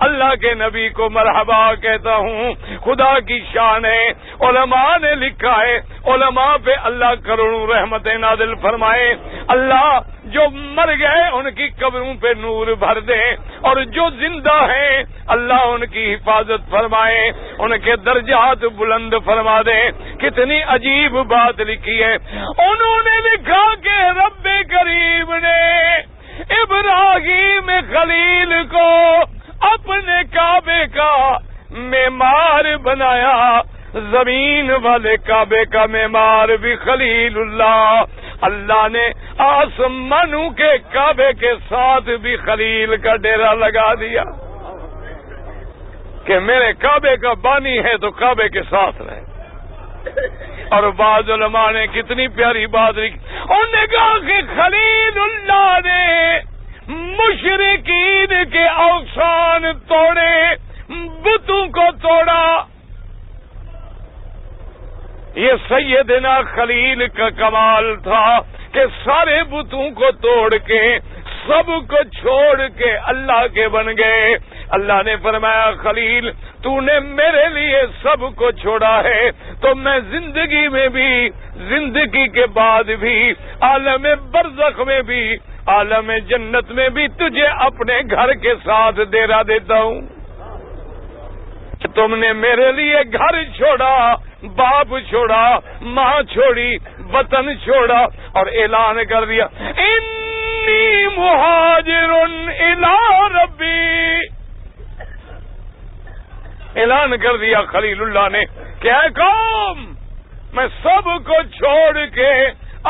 اللہ کے نبی کو مرحبا کہتا ہوں۔ خدا کی شان ہے، علماء نے لکھا ہے، علماء پہ اللہ کروڑوں رحمتیں نازل فرمائے، اللہ جو مر گئے ان کی قبروں پہ نور بھر دے، اور جو زندہ ہیں اللہ ان کی حفاظت فرمائے، ان کے درجات بلند فرما دے۔ کتنی عجیب بات لکھی ہے، انہوں نے لکھا کہ رب کریم نے ابراہیم خلیل کو اپنے کعبے کا معمار بنایا، زمین والے کعبے کا معمار بھی خلیل اللہ، اللہ نے آسمانوں کے کعبے کے ساتھ بھی خلیل کا ڈیرا لگا دیا کہ میرے کعبے کا بانی ہے تو کعبے کے ساتھ رہے۔ اور بعض علماء نے کتنی پیاری بات لکھی، انہوں نے کہا کہ خلیل اللہ نے مشرکین کے اوثان توڑے، بتوں کو توڑا۔ یہ سیدنا خلیل کا کمال تھا کہ سارے بتوں کو توڑ کے سب کو چھوڑ کے اللہ کے بن گئے۔ اللہ نے فرمایا خلیل تو نے میرے لیے سب کو چھوڑا ہے تو میں زندگی میں بھی، زندگی کے بعد بھی، عالم برزخ میں بھی، عالم جنت میں بھی تجھے اپنے گھر کے ساتھ ڈیرا دیتا ہوں۔ تم نے میرے لیے گھر چھوڑا، باپ چھوڑا، ماں چھوڑی، وطن چھوڑا، اور اعلان کر دیا انی مہاجر الی ربی، اعلان کر دیا خلیل اللہ نے کہ اے قوم میں سب کو چھوڑ کے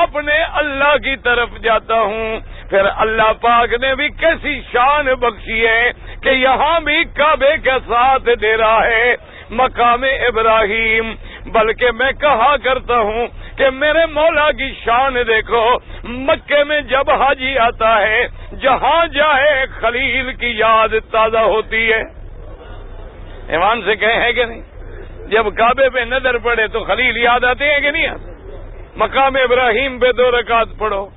اپنے اللہ کی طرف جاتا ہوں۔ پھر اللہ پاک نے بھی کیسی شان بخشی ہے کہ یہاں بھی کعبے کے ساتھ ڈیرا ہے، مقام ابراہیم۔ بلکہ میں کہا کرتا ہوں کہ میرے مولا کی شان دیکھو، مکے میں جب حاجی آتا ہے جہاں جائے خلیل کی یاد تازہ ہوتی ہے۔ ایمان سے کہیں ہے کہ نہیں؟ جب کعبے پہ نظر پڑے تو خلیل یاد آتے ہیں کہ نہیں آتے؟ مقام ابراہیم پہ 2 رکعت پڑھو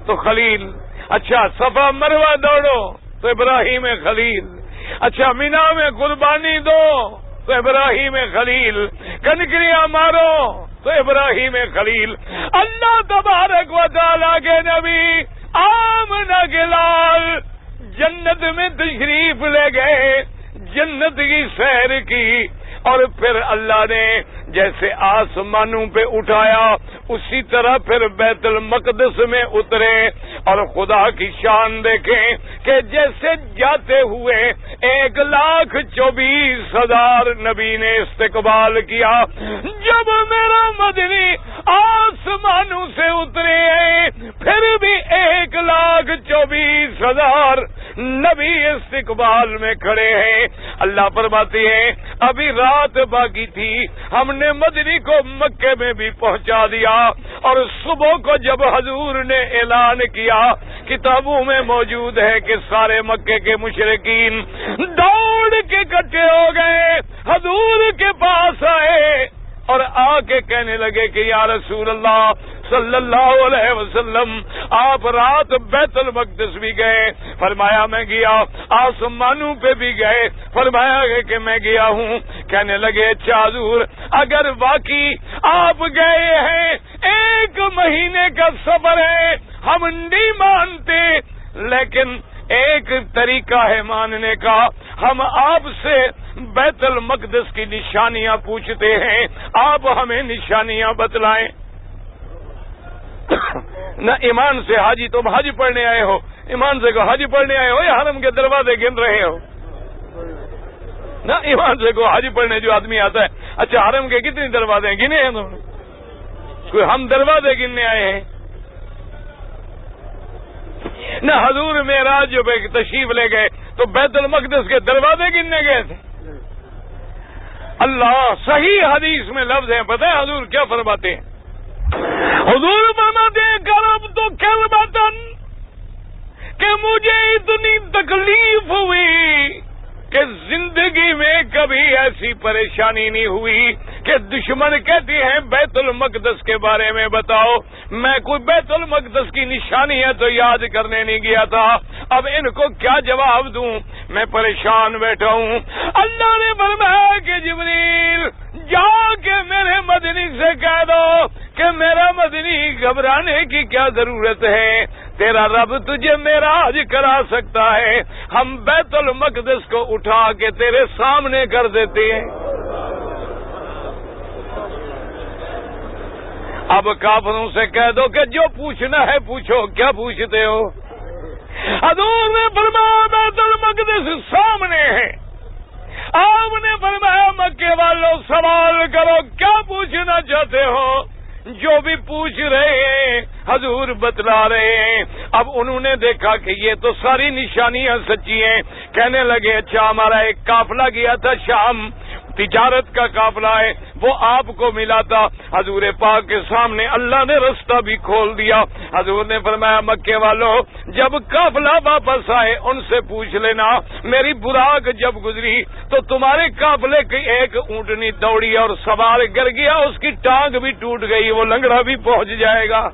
تو خلیل، اچھا صفا مروہ دوڑو تو ابراہیم خلیل، اچھا مینا میں قربانی دو تو ابراہیم خلیل، کنکریاں مارو تو ابراہیم خلیل۔ اللہ تبارک و تعالیٰ کے نبی آمنہ کے لال جنت میں تشریف لے گئے، جنت کی سیر کی، اور پھر اللہ نے جیسے آسمانوں پہ اٹھایا اسی طرح پھر بیت المقدس میں اترے، اور خدا کی شان دیکھیں کہ جیسے جاتے ہوئے 1,24,000 نبی نے استقبال کیا۔ جب میرا مدنی آسمانوں سے اترے ہیں پھر بھی 1,24,000 نبی استقبال میں کھڑے ہیں۔ اللہ فرماتے ہیں ابھی رات باقی تھی، ہم نے مدنی کو مکے میں بھی پہنچا دیا، اور صبح کو جب حضور نے اعلان کیا، کتابوں میں موجود ہے کہ سارے مکے کے مشرکین دوڑ کے اکٹھے ہو گئے، حضور کے پاس آئے اور آ کے کہنے لگے کہ یا رسول اللہ صلی اللہ علیہ وسلم آپ رات بیت المقدس بھی گئے، فرمایا میں گیا، آسمانوں پہ بھی گئے، فرمایا کہ میں گیا ہوں۔ کہنے لگے اچھا حضور اگر واقعی آپ گئے ہیں، 1 مہینے کا سفر ہے، ہم نہیں مانتے، لیکن ایک طریقہ ہے ماننے کا، ہم آپ سے بیت المقدس کی نشانیاں پوچھتے ہیں، آپ ہمیں نشانیاں بتلائیں۔ نہ ایمان سے حاجی، تم حج پڑھنے آئے ہو، ایمان سے کو حج پڑھنے آئے ہو یا حرم کے دروازے گن رہے ہو؟ نہ ایمان سے کو حج پڑھنے جو آدمی آتا ہے، اچھا حرم کے کتنے دروازے گنے ہیں تم نے؟ کوئی ہم دروازے گننے آئے ہیں؟ نہ حضور معراج جو تشریف لے گئے تو بیت المقدس کے دروازے گننے گئے تھے؟ اللہ صحیح حدیث میں لفظ ہیں، پتہ ہے حضور کیا فرماتے ہیں؟ حضور فرماتے ہیں کرب تو کلمتن، کہ مجھے اتنی تکلیف ہوئی کہ زندگی میں کبھی ایسی پریشانی نہیں ہوئی کہ دشمن کہتی ہیں بیت المقدس کے بارے میں بتاؤ، میں کوئی بیت المقدس کی نشانی ہے تو یاد کرنے نہیں گیا تھا، اب ان کو کیا جواب دوں، میں پریشان بیٹھا ہوں۔ اللہ نے فرمایا کہ جبریل جا کے میرے مدنی سے کہہ دو کہ میرا مدنی گھبرانے کی کیا ضرورت ہے، تیرا رب تجھے معراج کرا سکتا ہے، ہم بیت المقدس کو اٹھا کے تیرے سامنے کر دیتے ہیں۔ اب کافروں سے کہہ دو کہ جو پوچھنا ہے پوچھو، کیا پوچھتے ہو؟ حضور نے فرمایا بیت المقدس سامنے ہے، آپ نے فرمایا مکے والوں سوال کرو، کیا پوچھنا چاہتے ہو؟ جو بھی پوچھ رہے ہیں حضور بتلا رہے ہیں۔ اب انہوں نے دیکھا کہ یہ تو ساری نشانیاں سچی ہیں، کہنے لگے اچھا ہمارا ایک قافلہ گیا تھا شام، تجارت کا قافلہ ہے، وہ آپ کو ملا تھا، حضور پاک کے سامنے اللہ نے رستہ بھی کھول دیا۔ حضور نے فرمایا مکے والوں جب قافلہ واپس آئے ان سے پوچھ لینا، میری براق جب گزری تو تمہارے قافلے کی ایک اونٹنی دوڑی اور سوار گر گیا، اس کی ٹانگ بھی ٹوٹ گئی، وہ لنگڑا بھی پہنچ جائے گا۔